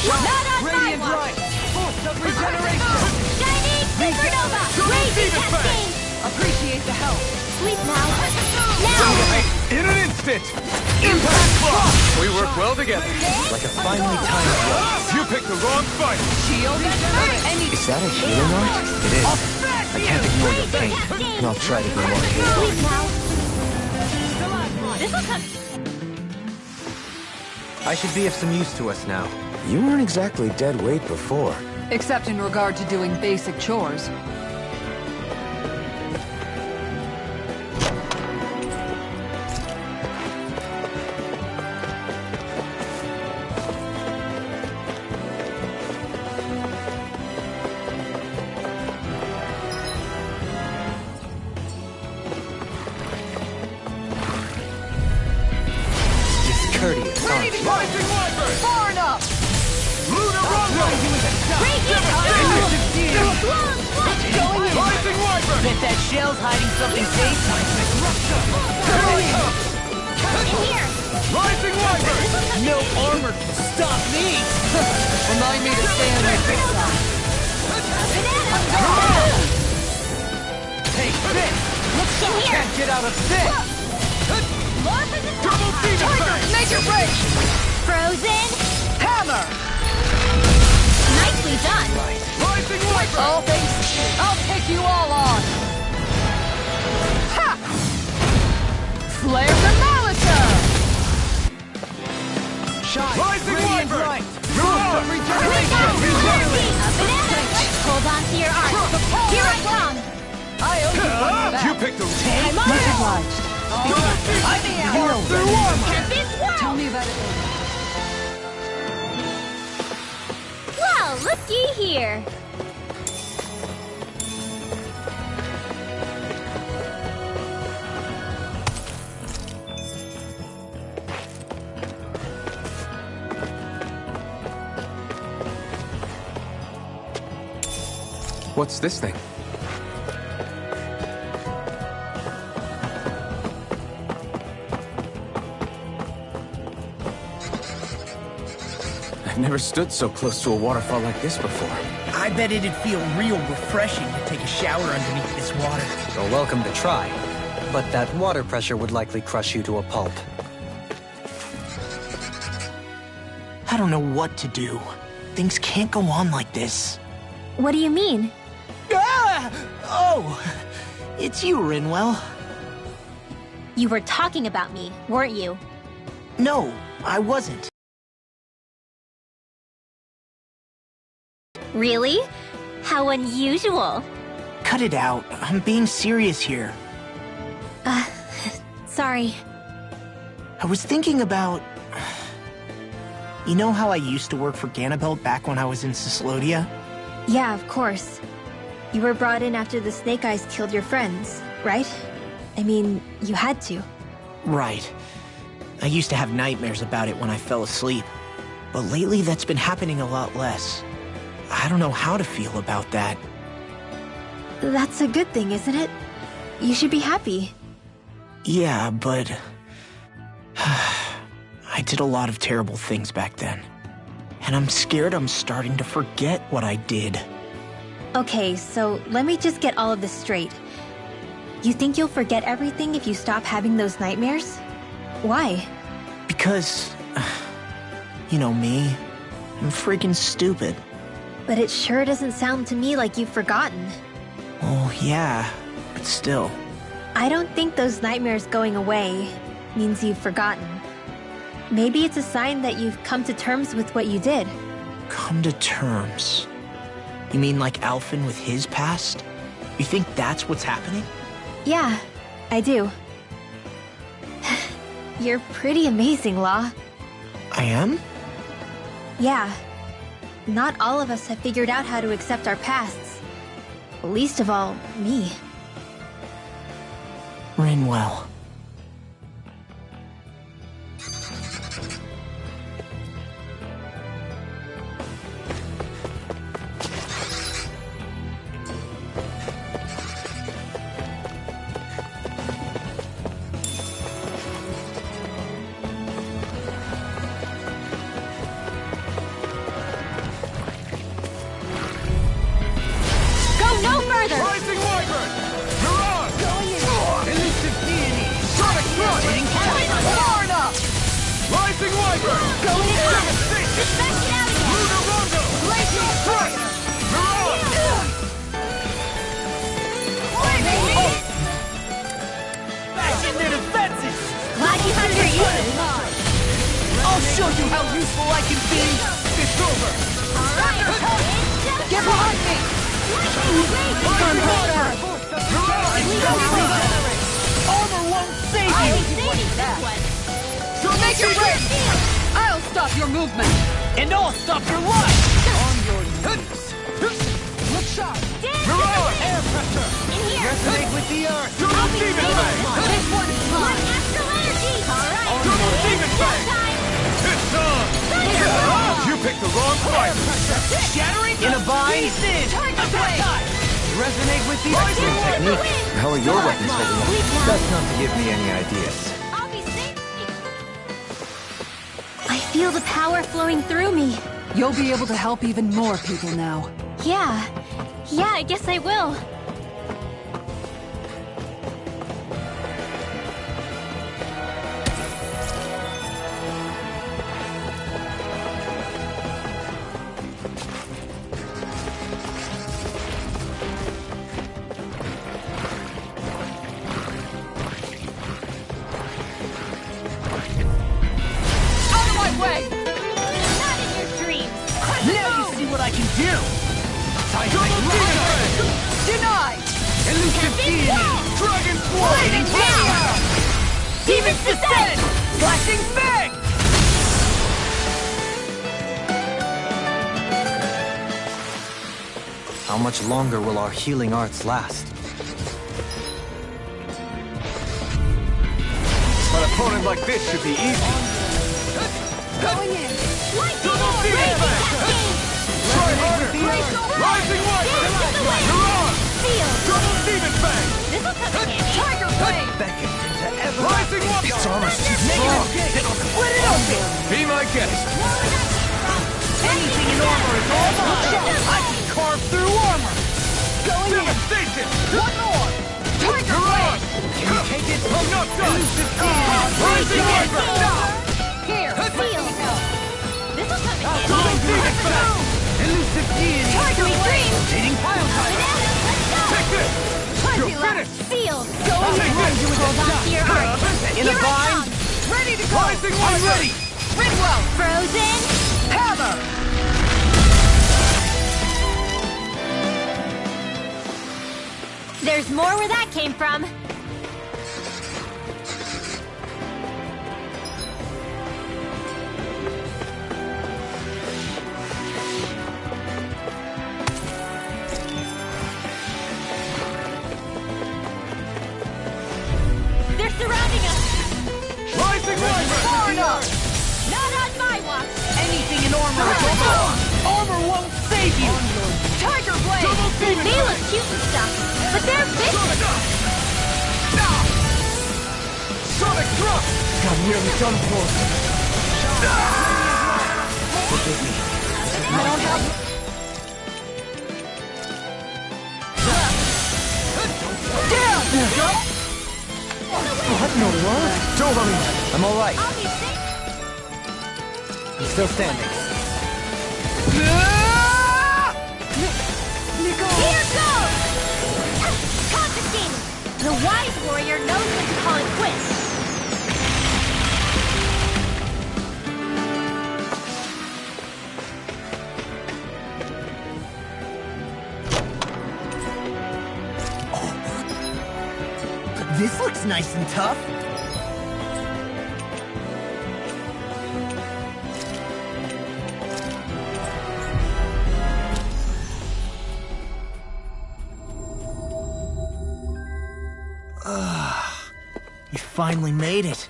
Not on my Radiant watch! light! Force of regeneration! Shining Supernova! Raging Cascade! Appreciate the help. Sleep now. Now! In an instant! Impact block! We work well together. Like a finely timed blow. You picked the wrong fight! Shield Is that a healing art? It is. I can't ignore your pain, and I'll try to be more healing. Please now. This'll come. I should be of some use to us now. You weren't exactly dead weight before. Except in regard to doing basic chores. Discourteous, aren't you? Rising Wyvern! Far enough! Lunar Rumble! Rising Wyvern! Bet that shell's hiding something safe. In here. Rising Wyvern! No armor can stop me. Remind me to stay on my good side. Take this. Can't get out of this. Double demon fang! Make your break! Frozen. Hammer! Nicely done. Rising Wyvern! All things, I'll take you all on! Ha! Flare the Molitor! Shine. Rising Radiant Wyvern! light. You're on! Hold on to your arm. Here I come. I owe you one back. You picked the I'm on Much it. obliged. I'm the hero through armor. This Tell world. me about it later. Well, looky here. What's this thing? I've never stood so close to a waterfall like this before. I bet it'd feel real refreshing to take a shower underneath this water. You're welcome to try. But that water pressure would likely crush you to a pulp. I don't know what to do. Things can't go on like this. What do you mean? Ah! Oh, it's you, Rinwell. You were talking about me, weren't you? No, I wasn't. Really? How unusual. Cut it out. I'm being serious here. Sorry. I was thinking about... You know how I used to work for Ganabelt back when I was in Cyslodia? Yeah, of course. You were brought in after the Snake Eyes killed your friends, right? I mean, you had to. Right. I used to have nightmares about it when I fell asleep. But lately that's been happening a lot less. I don't know how to feel about that. That's a good thing, isn't it? You should be happy. Yeah, but... I did a lot of terrible things back then. And I'm scared I'm starting to forget what I did. Okay, so let me just get all of this straight. You think you'll forget everything if you stop having those nightmares? Why? Because... You know me. I'm freaking stupid. But it sure doesn't sound to me like you've forgotten. Well, yeah, but still. I don't think those nightmares going away means you've forgotten. Maybe it's a sign that you've come to terms with what you did. Come to terms. You mean like Alphen with his past? You think that's what's happening? Yeah, I do. You're pretty amazing, Law. I am? Yeah. Not all of us have figured out how to accept our pasts. Least of all, me. Rinwell. No further! Rising Wyvern! You're on! Elusive deity! Sonic Thrust! Far enough! Rising Wyvern! Going in hot! Devastation! Back it out again! Lunar Rumble! show you how useful I can be! It's over! Get behind me! Armor won't save you! Make it rain! I'll stop your movement! And I'll stop your life! On your knees! Look sharp! Mirage! Air pressure! Resonate with the earth! Turbo Demon Fang! This one's mine! Turbo Demon Fang! It's on! You picked the wrong fight! Shattering In a bind. pieces! Resonate with the Excellent earth! technique. How are your weapons holding up? That's not to give me any ideas. I feel the power flowing through me. You'll be able to help even more people now. Yeah, I guess I will. What I can do! Denied! Elusive Deity! Dragon Sword! Demons descend! Flashing Fang! How much longer will our healing arts last? An opponent like this should be easy. Going in! Double Demon Fang! Try harder! Rising Wiper! Mirage! Double Demon Fang! Tiger Blade! Beckon into ever... Rising Wiper! Its armor's too strong! Split it open! Be my guest! Anything in armor is all mine! I can carve through armor! Going in! Devastation! One more! Tiger Blade! Can you take it? I'm not done! Rising Wiper! Here! Double Demon Fang! Elusive deity! Tiger Blade! Rotating pile driver! Take this! You're finished! Going in! In a bind? Ready to go! Rising Wiper! Ready! Ringwell! Frozen? Hammer! There's more where that came from. They're surrounding us! Rising Wiper! Far enough! Not on my watch! Anything in armor is all mine! Armor won't save you! Tiger Blade! Double Demon They look Fang! cute and stuff, but they're vicious! Sonic Thrust! I'm nearly done for. Forgive me. I don't have... Down! What in the world? Don't worry. I'm all right. I'll be safe. I'm still standing. Here goes! Confiscated! The wise warrior knows when to call it quits. This looks nice and tough. You finally made it.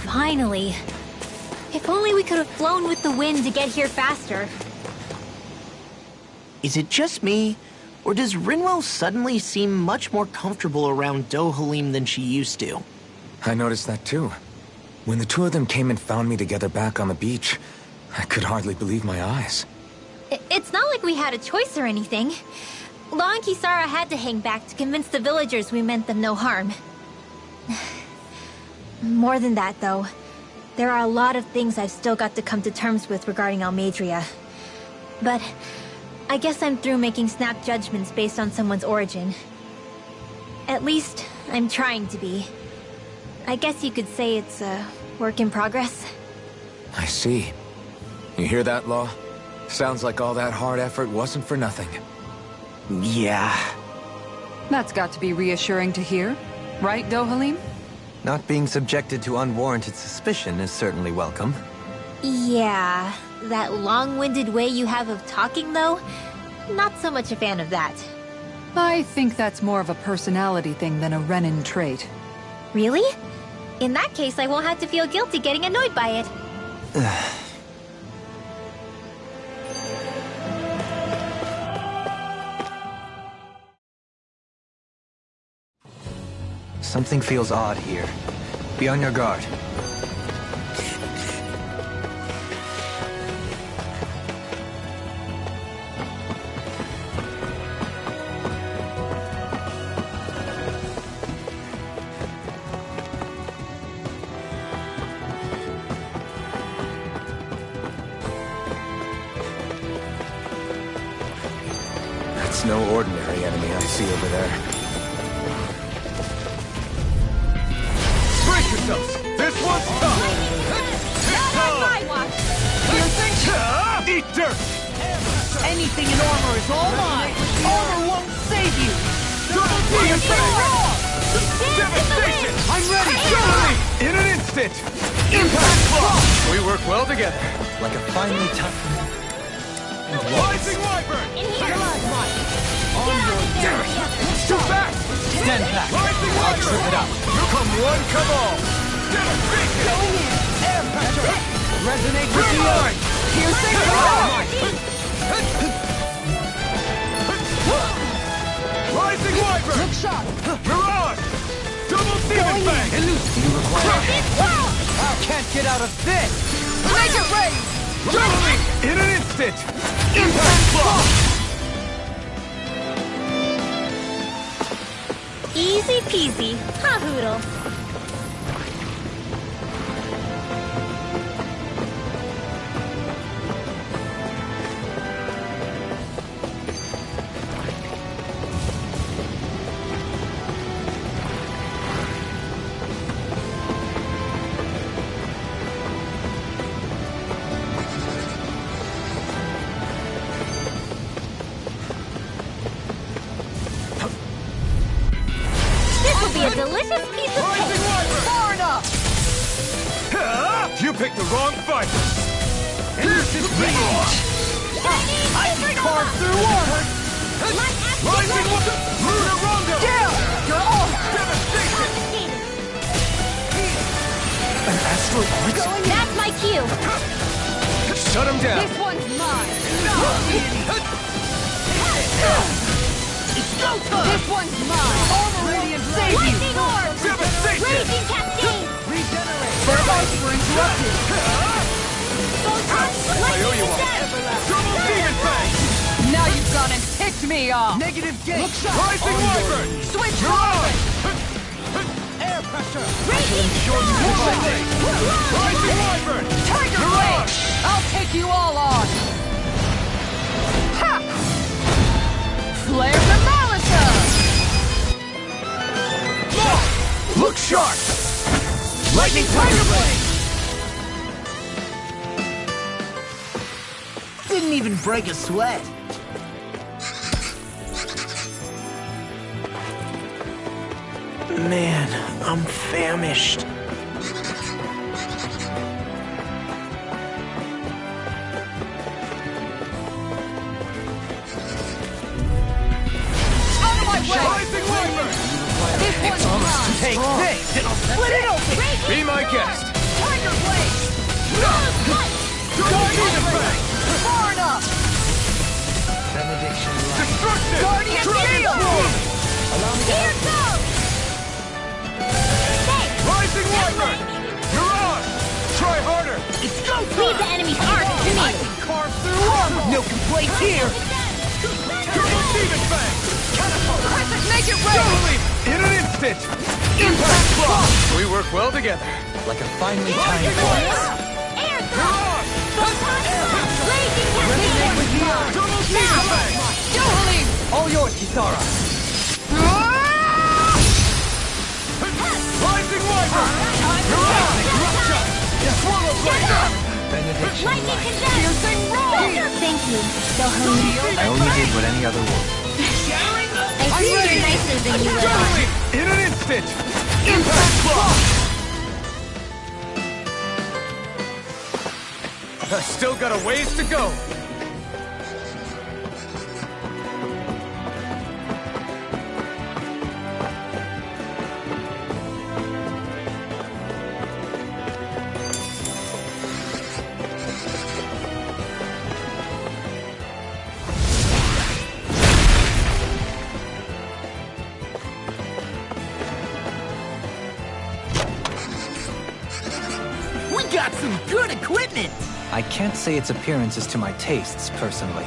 Finally. If only we could have flown with the wind to get here faster. Is it just me, or does Rinwell suddenly seem much more comfortable around Dohalim than she used to? I noticed that too. When the two of them came and found me together back on the beach, I could hardly believe my eyes. It's not like we had a choice or anything. Law and Kisara had to hang back to convince the villagers we meant them no harm. More than that, though. There are a lot of things I've still got to come to terms with regarding Almeidrea. But I guess I'm through making snap judgments based on someone's origin. At least, I'm trying to be. I guess you could say it's a work in progress. I see. You hear that, Law? Sounds like all that hard effort wasn't for nothing. Yeah. That's got to be reassuring to hear. Right, Dohalim? Not being subjected to unwarranted suspicion is certainly welcome. Yeah, that long-winded way you have of talking, though? Not so much a fan of that. I think that's more of a personality thing than a Renin trait. Really? In that case, I won't have to feel guilty getting annoyed by it. Something feels odd here. Be on your guard. That's no ordinary enemy I see over there. Brace yourselves! This one's tough! Eat dirt! Anything in armor is all mine! Armor won't save you! You're wrong! Devastation! I'm ready! In an instant! Impact block! We work well together. Like a finely tough... Rising Wyvern! In here! On your damage! Too fast! Stand back! Rising Wyvern! Trip it up! Come one, come all! Devastation! Going in! Air pressure! Resonate with the earth! Piercing Rising Wyvern! Trick shot! Mirage! Double Demon Fang! Elusive you require. I can't get out of this! Make it rain! Juggling! In an instant! Impact block! Easy peasy. Ha hoodle. You picked the wrong fight! Andersen's rage! I can carve through armor! Rising Luna Rondo! Down! You're all Devastation! An astral arch? That's my cue. Shut him down! This one's mine! It's go time! This one's mine! Radiant save you! Lightning orb! Devastation! Raging cascade! Their arts were interrupted! I owe you one! Double demon fang! Now you've gone and ticked me off! Negative gate! Rising wyvern! Switch You're on! Air pressure! Raging Rising wyvern! Tiger You're on! Blade! I'll take you all on! Ha! Flare the Malisa! Look sharp! Lightning Tiger Blade! Didn't even break a sweat. Man, I'm famished. Out of my way! Rising wyvern! This one's mine! Take this, and I'll split it open! Be my guest! Tiger Blade! Double demon fang! Far enough! Benediction Destruction! Guardian Dragon Shield! Sword! Here goes! Rising wyvern! You're on! Try harder! It's go Leave the time! enemy's arc to I me! can carve through armor! No complaints here! Double demon fang! Crescent, make it rain! Double leap! In an instant! Impact block! We work well together. Like a finely timed waltz. Air You're throw! on! Raging cascade! Double demon fang! Dueling! All yours, Kisara. Rising wyvern! You're on! Swallow blade! Benediction Lightning light. condemned! Piercing roll! Thank you. So hungry. I only did what any other would. I treat you nicer than you Double would. leap! In an instant! Impact block! I still got a ways to go. We got some good equipment! I can't say its appearance is to my tastes, personally.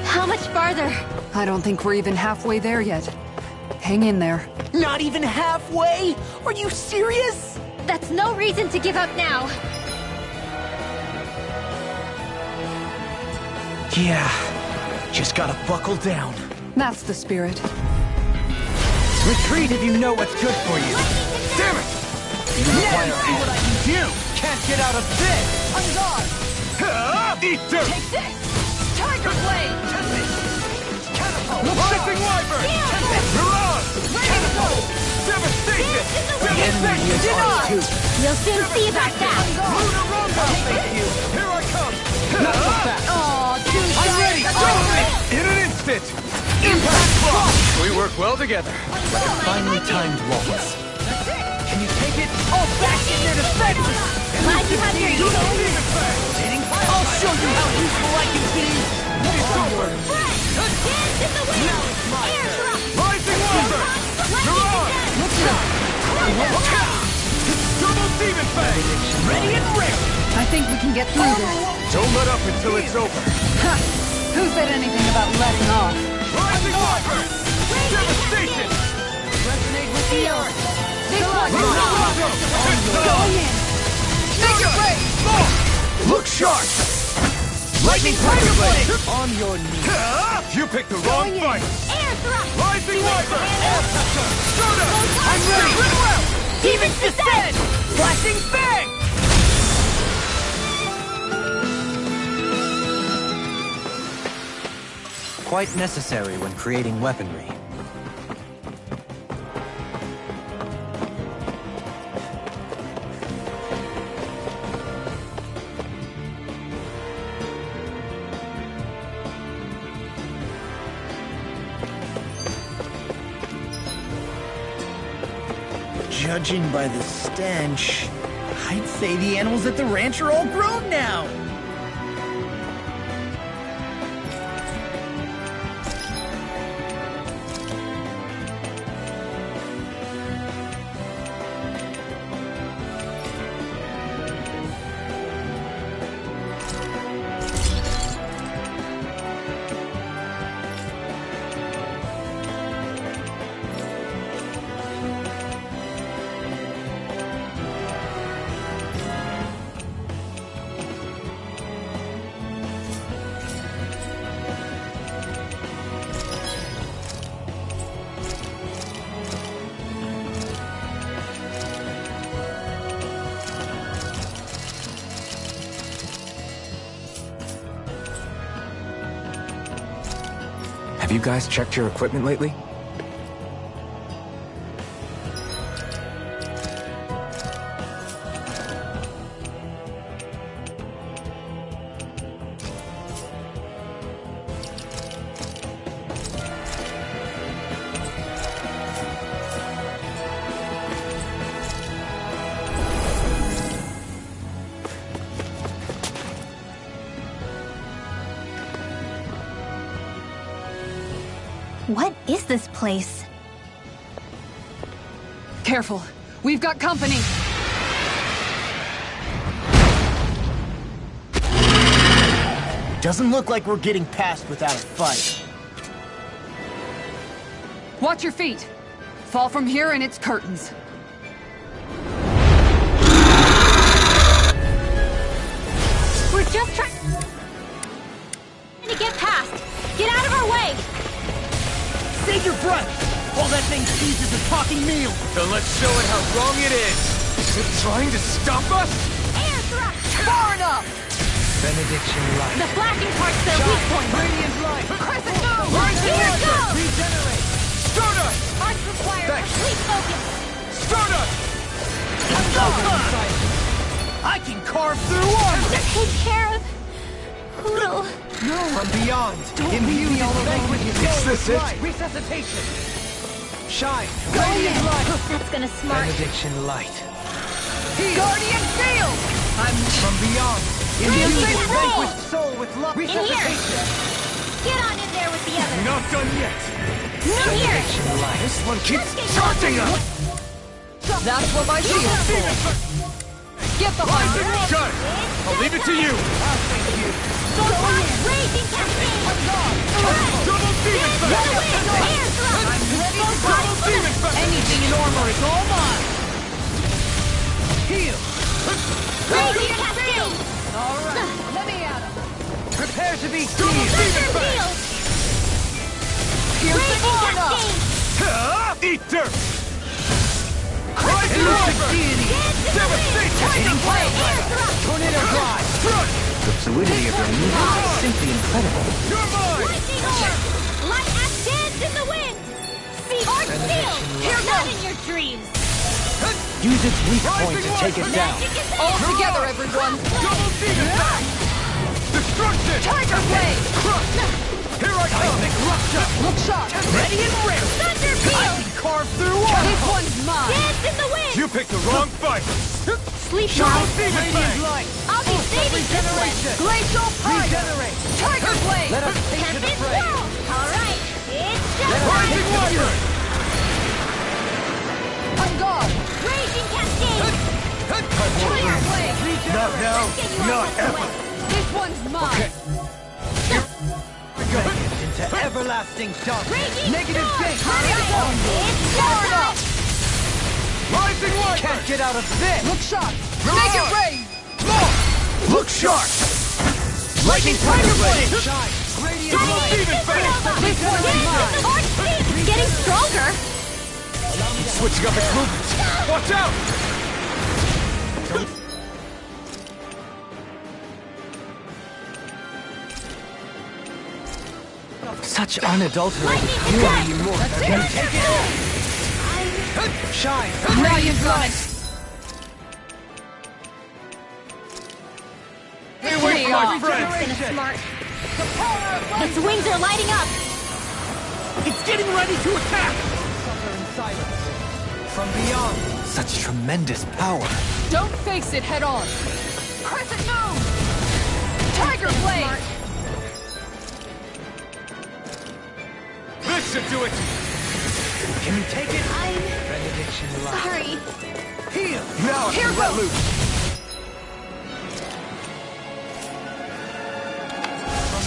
How much farther? I don't think we're even halfway there yet. Hang in there. Not even halfway? Are you serious? That's no reason to give up now. Yeah, just gotta buckle down. That's the spirit. Retreat if you know what's good for you. Damn it! Now see what I can do! Can't get out of this! On guard! Eat dirt! Take this! Tiger Blade! Rising wyvern! You're on! Devastation! The enemy is Deny! ours too. You'll soon see about that. Luna Rondo! Thank you. Here I come! Not so fast. Aw, too I'm shy ready! at the moment! In an instant! Impact block! We work well together. Like a finely timed waltz. Can you take it? All back in their defenses! Glad you have your use. Demon fang! I'll show you how useful I can be! It's over! Dance in the wind! Air drop! Rising wyvern! You're on! Double demon fang! Ready and ready! I think we can get through this. Don't let up until it's over. Ha! Who said anything about letting off? Rising wyvern! Devastation! Resonate with the earth. This one's Luna mine. Rondo! Going in. Make it rain. Look shark! Lightning Tiger Blade! On your knees. You picked the wrong fight! Air thrust! Rising Wiper! Air Pressure! Soda! I'm ready! Demon's Descent! Flashing Bang! Quite necessary when creating weaponry. Judging by the stench, I'd say the animals at the ranch are all grown now. Have you guys checked your equipment lately? What is this place? Careful. We've got company. Doesn't look like we're getting past without a fight. Watch your feet. Fall from here and it's curtains. We're just trying to get past. Get out of our way! Save your breath! While that thing seizes a talking meal! Then let's show it how wrong it is! Is it trying to stop us? Air thrust! Far enough! Benediction light. The flashing part's their weak point! Radiant light! Crescent moon! Here it goes! Regenerate! Stardust! Arts require complete focus! Stardust! I can carve through armor! Take care of... Poodle. From beyond! Imbue this vanquish Is this it? Resuscitation! Shine! Go Radiant in. light! That's gonna smart. Benediction light. Guardian field! I'm from beyond! Imbue Imbue this this roll. vanquished soul with love! In here! Resuscitation! Get on in there with the others! Not done yet! In here! This one keeps Let's get charging going. us! That's what my shield's for. Get behind it! Got it! I'll leave it to you! Raging cascade! Double demon Air fest! thrust! Double demon fest! Anything in armor is all mine! Heal! Raging cascade! Alright, let me at him. Prepare to be Thunder seized! field! Here's the Raging far enough! Eat cascade! dirt! Rising Wiper! Devastation! Air thrust! Tornado Glide! The fluidity of your movement is simply incredible. You're mine! Lightning orb! Light as dance in the wind! See Arch Steel! Hear that in your dreams! Use its weak point to take it down. Magic is All there! together, everyone! Double demon fest! Destruction! Tiger Blade! Crush! Here I come! Rupture! Look sharp! Ready and ready! Thunder field! Carve through armor! This one's mine! Dance in the wind! You picked the wrong fight! Sleep Double now! demon fest! light! I'll be saving this one! Glacial Fire! Regenerate! Tiger Blade! Let us take to the Tempest fray! Whirl! Alright, it's just Rising Wiper! On guard! Raging Cascade! Tiger Blade! Not now, Get you not out of the ever! way! This one's mine! Into everlasting darkness! Raging Negative Storm! date! Alright, it's just us! Rising Wiper! Can't get out of this! Look sharp! Make it rain! Look sharp! Lightning Tiger Blade! Shine! Radiant Light! This one's mine! It's getting stronger! Switching up its movements! Watch out! Such unadulterated Lightning power. attack! Can you take it? Shine! Now you've got it! Stay away from my friend! Its wings are lighting up! It's getting ready to attack! Suffer in silence. From beyond. Such tremendous power. Don't face it head on! Crescent moon! Tiger Blade! This should do it! Can you take it? Benediction light. Sorry. Heal! Now I Here can let goes. loose!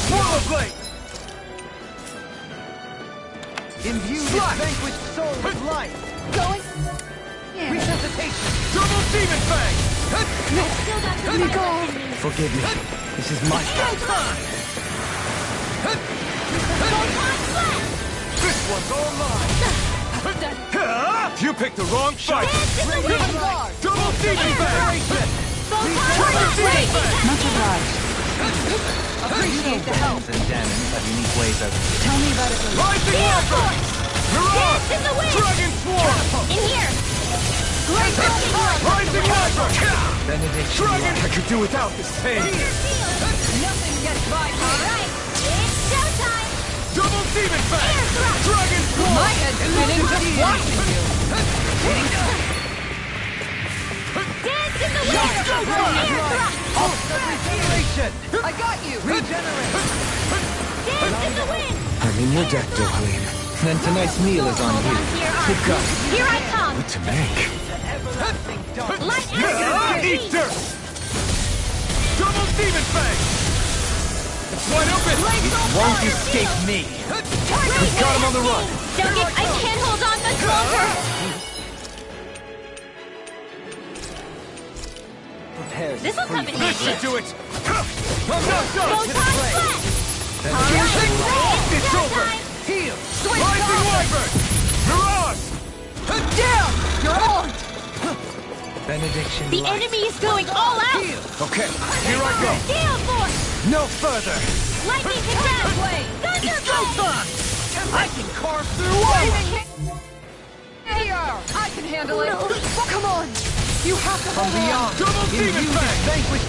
Swallow Blade! Imbue this vanquished soul with life! Going? Resuscitation! Double Demon Fang! Still got some Let me go. in me. Forgive me. This is my fault. This one's all mine! You picked the wrong fight! Double Demon Fang! Tiger Blade! Much obliged. Appreciate the help. And demons have unique ways of... Tell me about it later. Rising Wyvern! Dance in the wind! Dragon Swarm! In here! Great Rising Wyvern! Benediction Dragon! light. I could do without this pain! Nothing gets by me. Alright, it's showtime! Double Demon Fang! Dragon Swarm! My head's spinning just watching you. Dance in the wind! Air thrust! I got you. Regenerate! Dance in the wind! I'm in your debt, Doreen. Then tonight's meal is on Hold you. on to your Good arms. God. Here I come! What to make? Light Eat energy! dirt! Double Demon Fang! It's wide open! Won't escape me. We've got him on the run! Don't I can't hold on much longer! This'll come in This should handy. do it! I'm not Go done! time flat! Alright, It's it's over! showtime! Heal! Rising Wyvern! Mirage! Down! You're armed! Benediction The light. enemy is going all out! Okay, here I go! Gale Force! No further! Lightning attack! Thunderblade! I can carve through armor! Here! I can handle it! Come on! You have to hold on! Double Demon Fang! Vanquished.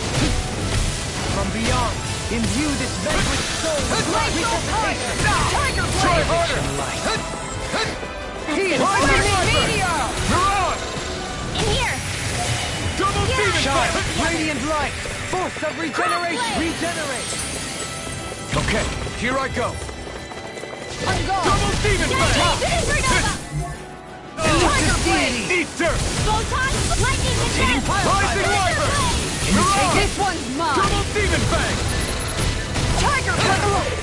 From beyond. Imbue this vanquished soul with Glacial Tiger! Tiger Try Blade! harder! Rising Wyvern! Meteor! Mirage! In here! Double Demon Fang! Radiant light. Force of regeneration. Crossblade. Regenerate. Okay, here I go! On guard! Double Demon Fang! Supernova! Tiger Blade! Eat dirt! Photon! Lightning attack! Rising Wyvern! Mirage! This one's mine! Double Demon Fang! Tiger Blade!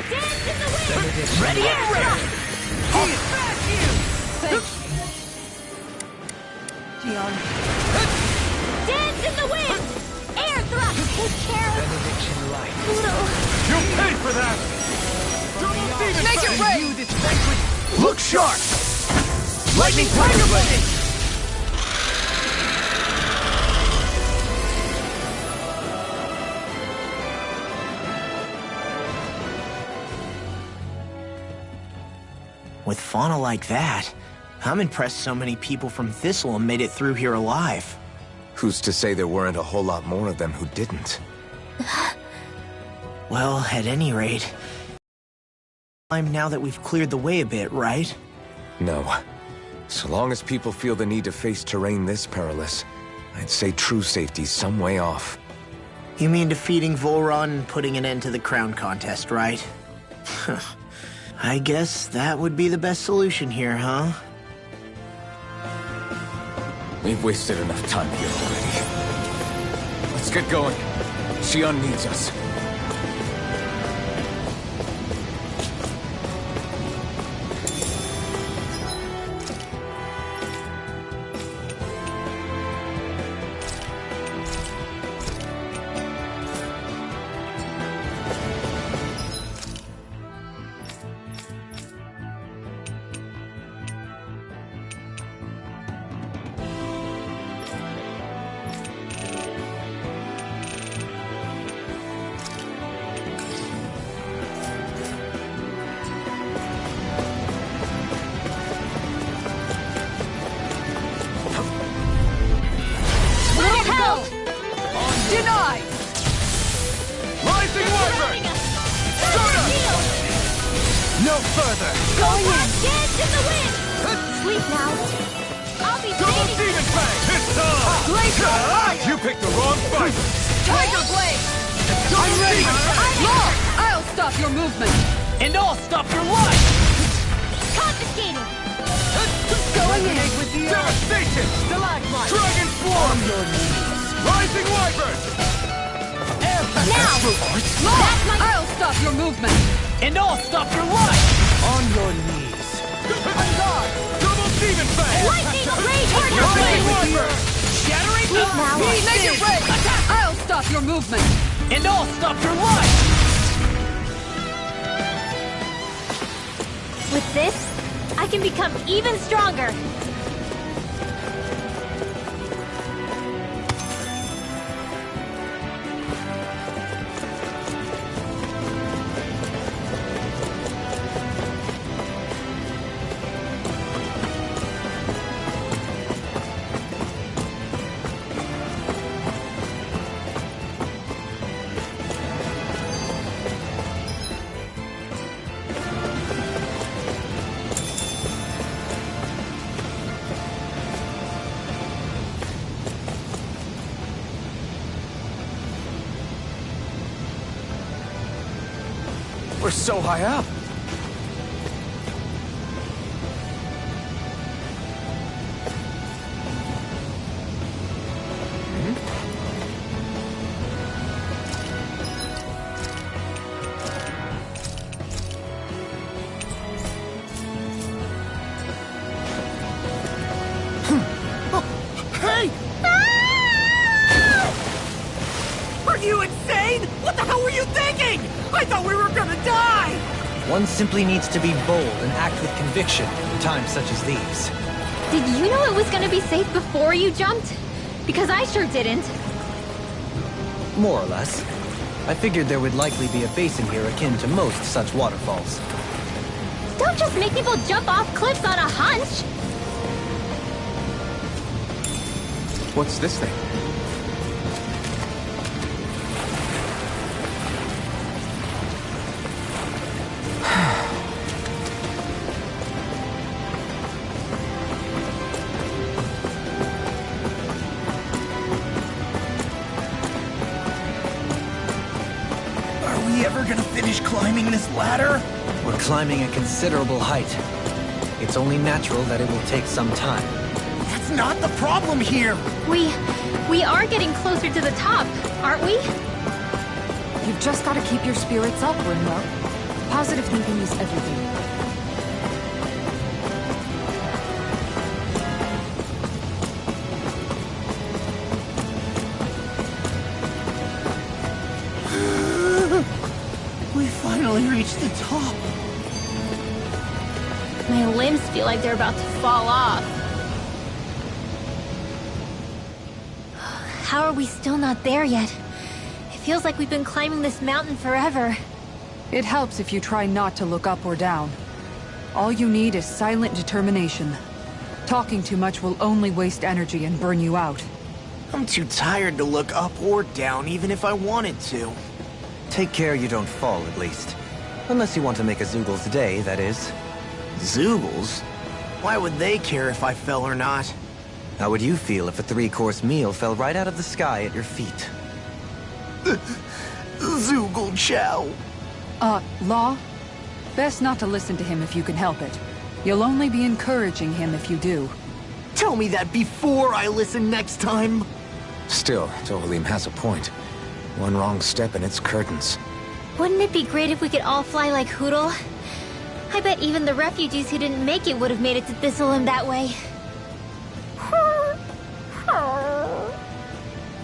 Dance in the wind! Ready and ready! Thank you. Gian. Dance in the wind! Air thrust! Take care of Benediction light. Pluto! You'll pay for that! Double Demon Make it Fang! rain! Look sharp! Lightning Tiger Blade! With fauna like that, I'm impressed so many people from Thistleum made it through here alive. Who's to say there weren't a whole lot more of them who didn't? Well, at any rate, time now that we've cleared the way a bit, right? No. So long as people feel the need to face terrain this perilous, I'd say true safety's some way off. You mean defeating Volron and putting an end to the crown contest, right? I guess that would be the best solution here, huh? We've wasted enough time here already. Let's get going. Xion needs us. no further! Going in! Dance in the wind! Sleep now. I'll be Double saving Demon Fang! It's time! Glacial fire! You picked the wrong fight! Tiger Blade! I'm ready! Law! I'll stop your movement! And I'll stop your life! confiscating! Going in! With the devastation! Stalagmite! Dragon Form! Rising Wyvern! Now! Law! I'll stop your movement! And I'll stop your life! On your knees! Double Demon Fang! Lightning Rage! Rising Wyvern! Shattering Sleep now! Negative Ray! I'll stop your movement! And I'll stop your life! With this, I can become even stronger! We're so high up. Hey! Are you insane? What the hell were you thinking? I thought we were gonna die! One simply needs to be bold and act with conviction in times such as these. Did you know it was gonna be safe before you jumped? Because I sure didn't. More or less. I figured there would likely be a basin here akin to most such waterfalls. Don't just make people jump off cliffs on a hunch! What's this thing? Are we ever gonna finish climbing this ladder? We're climbing a considerable height. It's only natural that it will take some time. That's not the problem here! We are getting closer to the top, aren't we? You've just got to keep your spirits up, Ringo. Positive thinking is everything. We finally reached the top. My limbs feel like they're about to fall off. How are we still not there yet? It feels like we've been climbing this mountain forever. It helps if you try not to look up or down. All you need is silent determination. Talking too much will only waste energy and burn you out. I'm too tired to look up or down, even if I wanted to. Take care you don't fall, at least. Unless you want to make a Zoogel's day, that is. Zoogles? Why would they care if I fell or not? How would you feel if a 3-course meal fell right out of the sky at your feet? Zoogle chow. Law? Best not to listen to him if you can help it. You'll only be encouraging him if you do. Tell me that before I listen next time. Still, Tohalim has a point. One wrong step and it's curtains. Wouldn't it be great if we could all fly like Hootle? I bet even the refugees who didn't make it would have made it to Thistleland that way.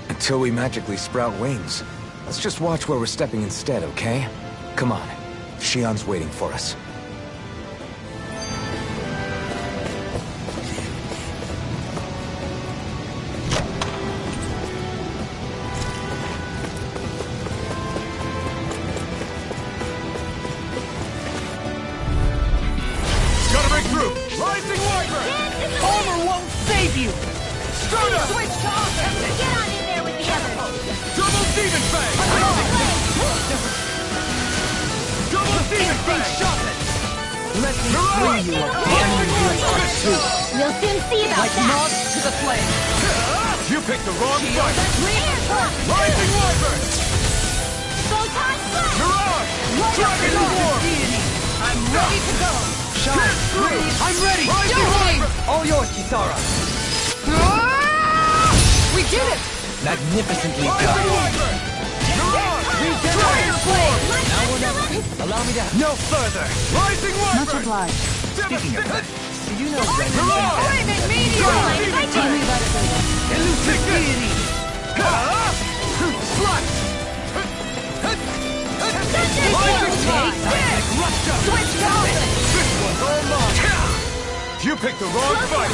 Until we magically sprout wings. Let's just watch where we're stepping instead, okay? Come on. Shion's waiting for us. Gotta break through! Rising Wyvern! Armor won't save you! Stunner! Switch to offense! Get on in there with the others! Double Demon Fang! Double Demon Fang! Let me free you of the enemy's pursuit. We'll soon see about Like that. moths to the flame. You picked the wrong fight. Air Blast! Rising Wyvern! Photon Blast! Mirage! Dragon Swarm! I'm ready to go. Shine through! I'm ready. Rising Wyvern! All yours, Kisara. We did it! Magnificently Rising done. Wyvern! Mirage! Dragon Swarm! Now or never. Allow me to... No further. Rising Much Wyvern! obliged. Speaking of that, do you know Ren and Mirage! Flaming meteor! Tell me about it later. Elusive deity! Slot! Rising Tide! Switch going! This one's all mine! You picked the wrong fight!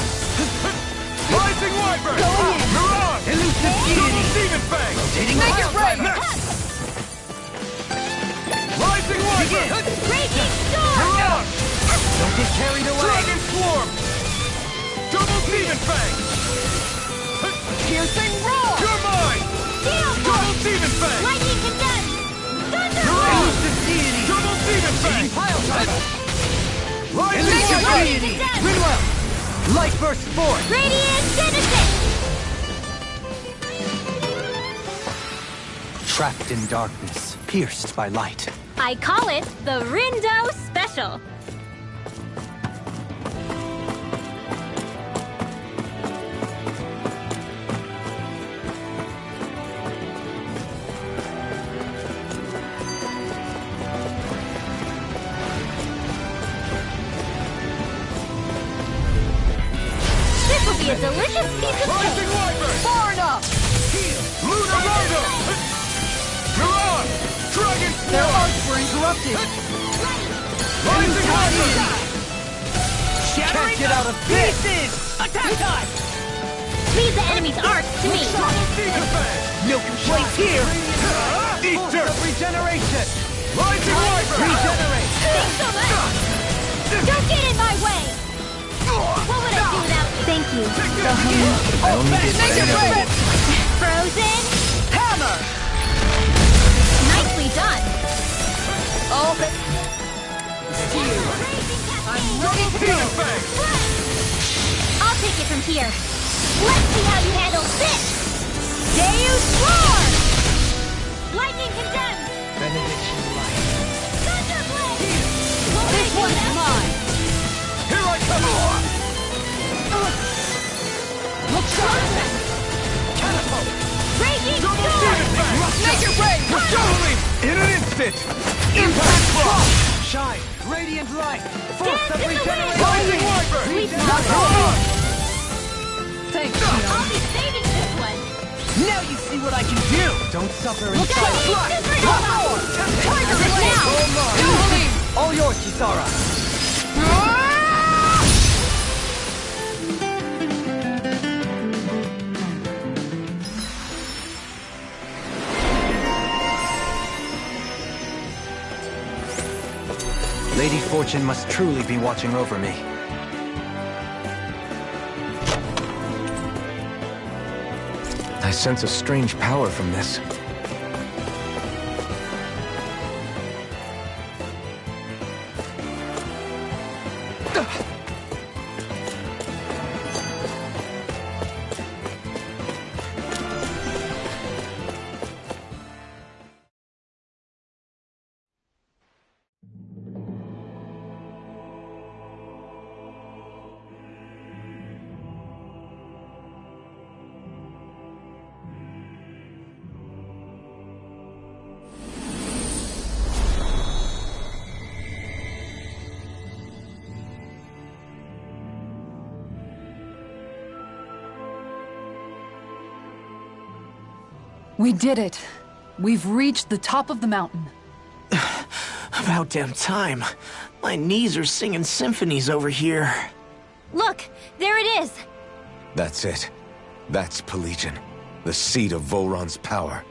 Rising Wyvern! Mirage! Elusive Double deity. Demon Fang! Make it rain! Rising Wyvern! Raging Storm! Mirage! Don't get carried away. Dragon Swarm! Double Demon Fang! Piercing roar! You're mine! Steel Double Blast! Demon Fang! Lightning Condense! Thunder Mirage! Blast! Elusive deity. Double Demon Fang! Pile driver. Rising Elusive Wyvern! deity. Rinwell. Light burst forth. Radiant Genesis! Trapped in darkness, pierced by light. I call it the Rindo Special. This will be a delicious piece of Rising cake. Wyvern! Far enough! Lunar Rondo! Mirage! Dragon Their Swarm! arts were interrupted. Rising Wyvern! Can't get out of pieces. Attack time! Leave the enemy's arts to me. Double Demon Fang! No complaints here. Eat Force dirt! of regeneration. Rising Wyvern! Regenerate. Thanks so much. Don't get in my way. What would I do without you? Thank you. I only did what I Make it know. rain! Frozen. Hammer! Nicely done. All the... Steel! I'm ready to go! Demon Fang! I'll take it from here. Let's see how you handle this. Deus Roar! Lightning Condemned! Benediction light. Thunderblade! What would I This do one's without mine! Here I come! Look sharp! Catapult! Raging Double Storm! Demon Fang! Make it rain! Dueling! In an instant! Impact Block! Shine. Radiant light. Force Dance of in the wind! regeneration. Rising Wyvern! Sweet Mirage! Thanks, I'll Shion. be saving this one. Now you see what I can do. Don't suffer in Look silence. out! Super Nova! Tiger Now! Blade! Dueling! All yours, Kisara. Lady Fortune must truly be watching over me. I sense a strange power from this. We did it. We've reached the top of the mountain. About damn time. My knees are singing symphonies over here. Look, there it is. That's it. That's Pelegion, the seat of Volron's power.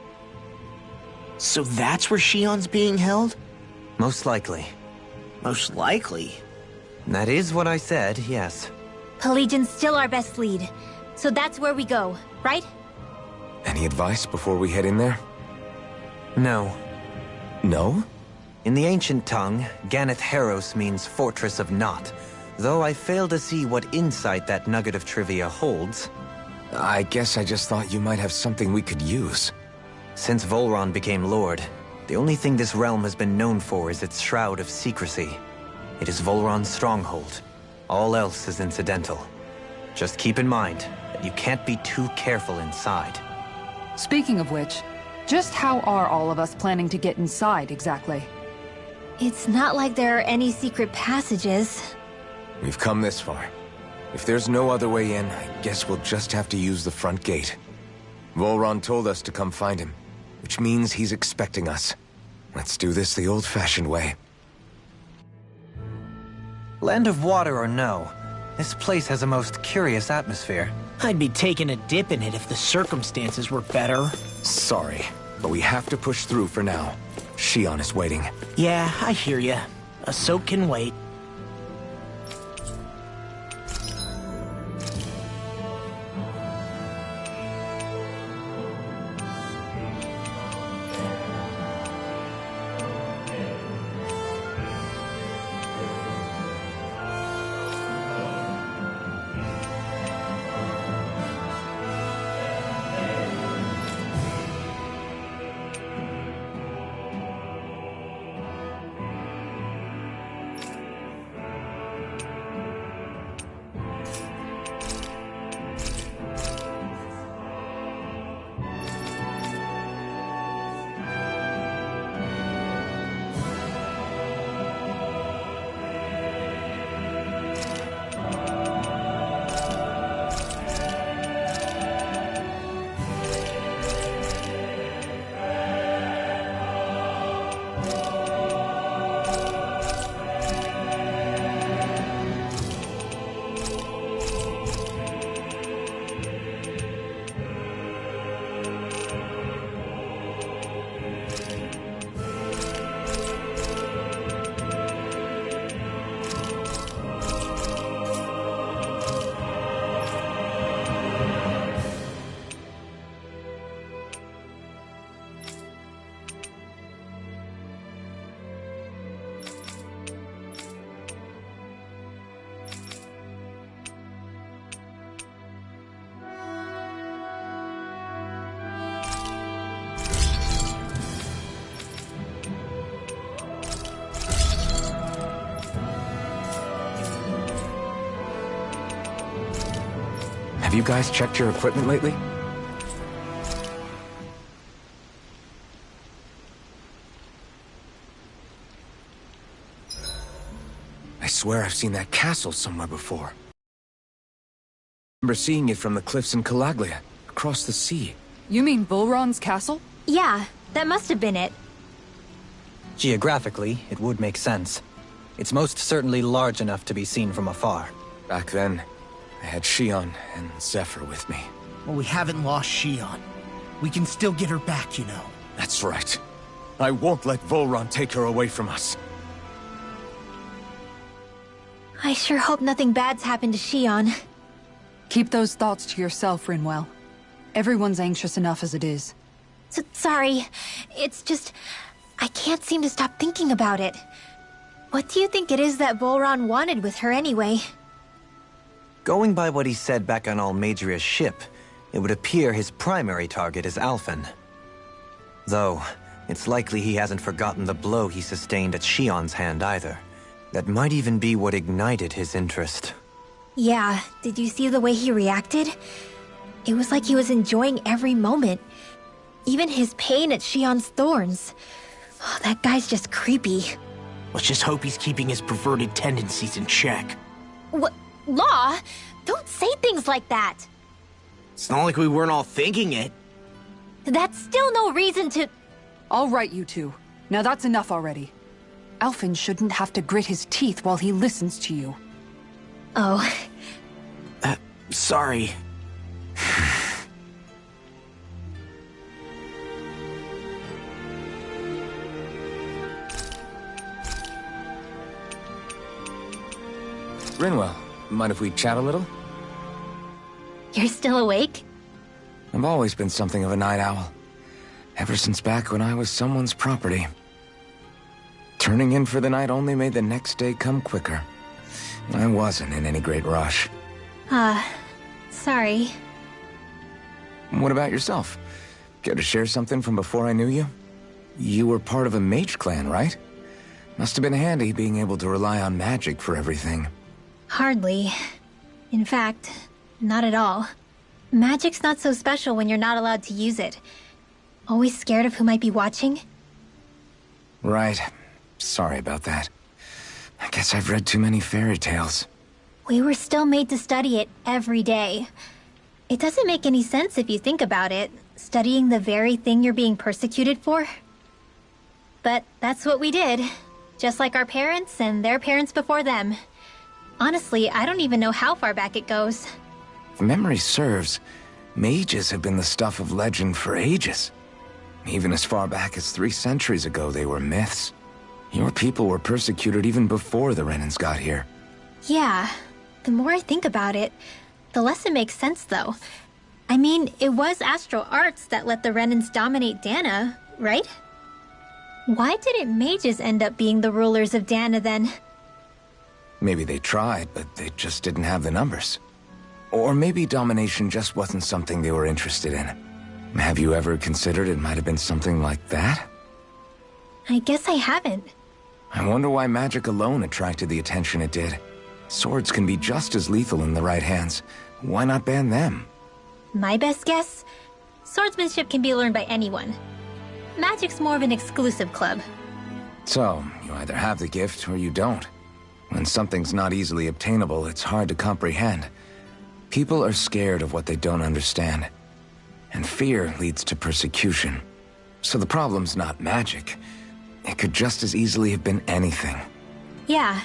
So that's where Shion's being held? Most likely. Most likely. That is what I said, yes. Pelagian's still our best lead. So that's where we go, right? Any advice before we head in there? No. No? In the ancient tongue, Ganeth Heros means Fortress of Naught, though I fail to see what insight that nugget of trivia holds. I guess I just thought you might have something we could use. Since Volron became Lord, the only thing this realm has been known for is its shroud of secrecy. It is Volron's stronghold. All else is incidental. Just keep in mind that you can't be too careful inside. Speaking of which, just how are all of us planning to get inside exactly? It's not like there are any secret passages. We've come this far. If there's no other way in, I guess we'll just have to use the front gate. Volron told us to come find him, which means he's expecting us. Let's do this the old-fashioned way. Land of water or no, this place has a most curious atmosphere. I'd be taking a dip in it if the circumstances were better. Sorry, but we have to push through for now. Shion is waiting. Yeah, I hear ya. A soak can wait. Have you guys checked your equipment lately? I swear I've seen that castle somewhere before. I remember seeing it from the cliffs in Calaglia, across the sea. You mean Volron's castle? Yeah, that must have been it. Geographically, it would make sense. It's most certainly large enough to be seen from afar. Back then, I had Shion and Zephyr with me. Well, we haven't lost Shion. We can still get her back, you know. That's right. I won't let Volron take her away from us. I sure hope nothing bad's happened to Shion. Keep those thoughts to yourself, Rinwell. Everyone's anxious enough as it is. Sorry. It's just... I can't seem to stop thinking about it. What do you think it is that Volron wanted with her anyway? Going by what he said back on Almadria's ship, it would appear his primary target is Alphen. Though, it's likely he hasn't forgotten the blow he sustained at Shion's hand either. That might even be what ignited his interest. Yeah, did you see the way he reacted? It was like he was enjoying every moment. Even his pain at Shion's thorns. Oh, that guy's just creepy. Let's just hope he's keeping his perverted tendencies in check. What? Law? Don't say things like that. It's not like we weren't all thinking it. That's still no reason to... All right, you two. Now that's enough already. Alphen shouldn't have to grit his teeth while he listens to you. Oh. Sorry. Rinwell, mind if we chat a little? You're still awake? I've always been something of a night owl. Ever since back when I was someone's property. Turning in for the night only made the next day come quicker. I wasn't in any great rush. Sorry. What about yourself? Care to share something from before I knew you? You were part of a mage clan, right? Must have been handy being able to rely on magic for everything. Hardly. In fact, not at all. Magic's not so special when you're not allowed to use it. Always scared of who might be watching? Right. Sorry about that. I guess I've read too many fairy tales. We were still made to study it every day. It doesn't make any sense if you think about it, studying the very thing you're being persecuted for. But that's what we did. Just like our parents and their parents before them. Honestly, I don't even know how far back it goes. If memory serves, mages have been the stuff of legend for ages. Even as far back as 3 centuries ago, they were myths. Your people were persecuted even before the Renans got here. Yeah, the more I think about it, the less it makes sense, though. I mean, it was astral arts that let the Renans dominate Dana, right? Why didn't mages end up being the rulers of Dana, then? Maybe they tried, but they just didn't have the numbers. Or maybe domination just wasn't something they were interested in. Have you ever considered it might have been something like that? I guess I haven't. I wonder why magic alone attracted the attention it did. Swords can be just as lethal in the right hands. Why not ban them? My best guess? Swordsmanship can be learned by anyone. Magic's more of an exclusive club. So, you either have the gift or you don't. When something's not easily obtainable, it's hard to comprehend. People are scared of what they don't understand. And fear leads to persecution. So the problem's not magic. It could just as easily have been anything. Yeah.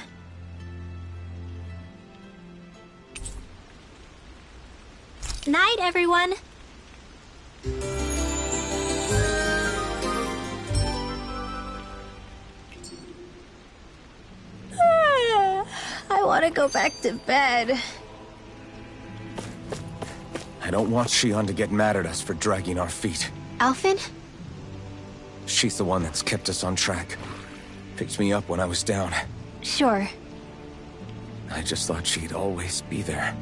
Night, everyone! I want to go back to bed. I don't want Shion to get mad at us for dragging our feet. Alphen? She's the one that's kept us on track. Picked me up when I was down. Sure. I just thought she'd always be there.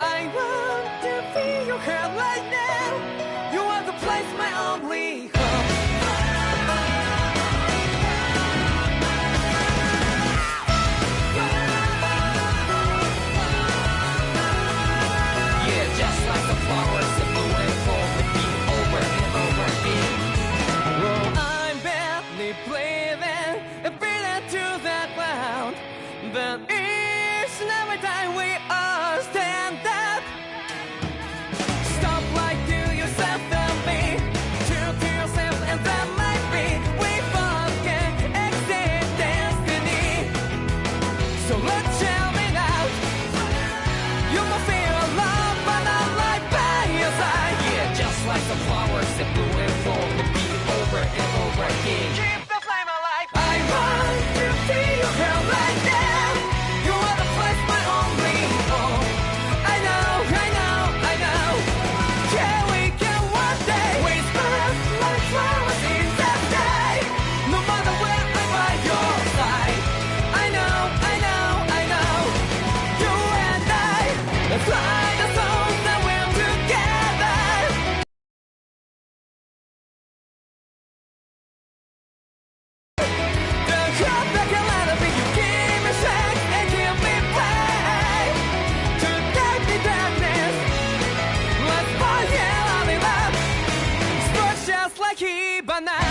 I want to feel your hand right now. You are the place, my only hope. Yeah, just like the flowers in the way for the beat over and over again. Well, I'm badly breathing, breathing to that ground. But it's never time we all stand up. Stop lying to yourself and me. To 火花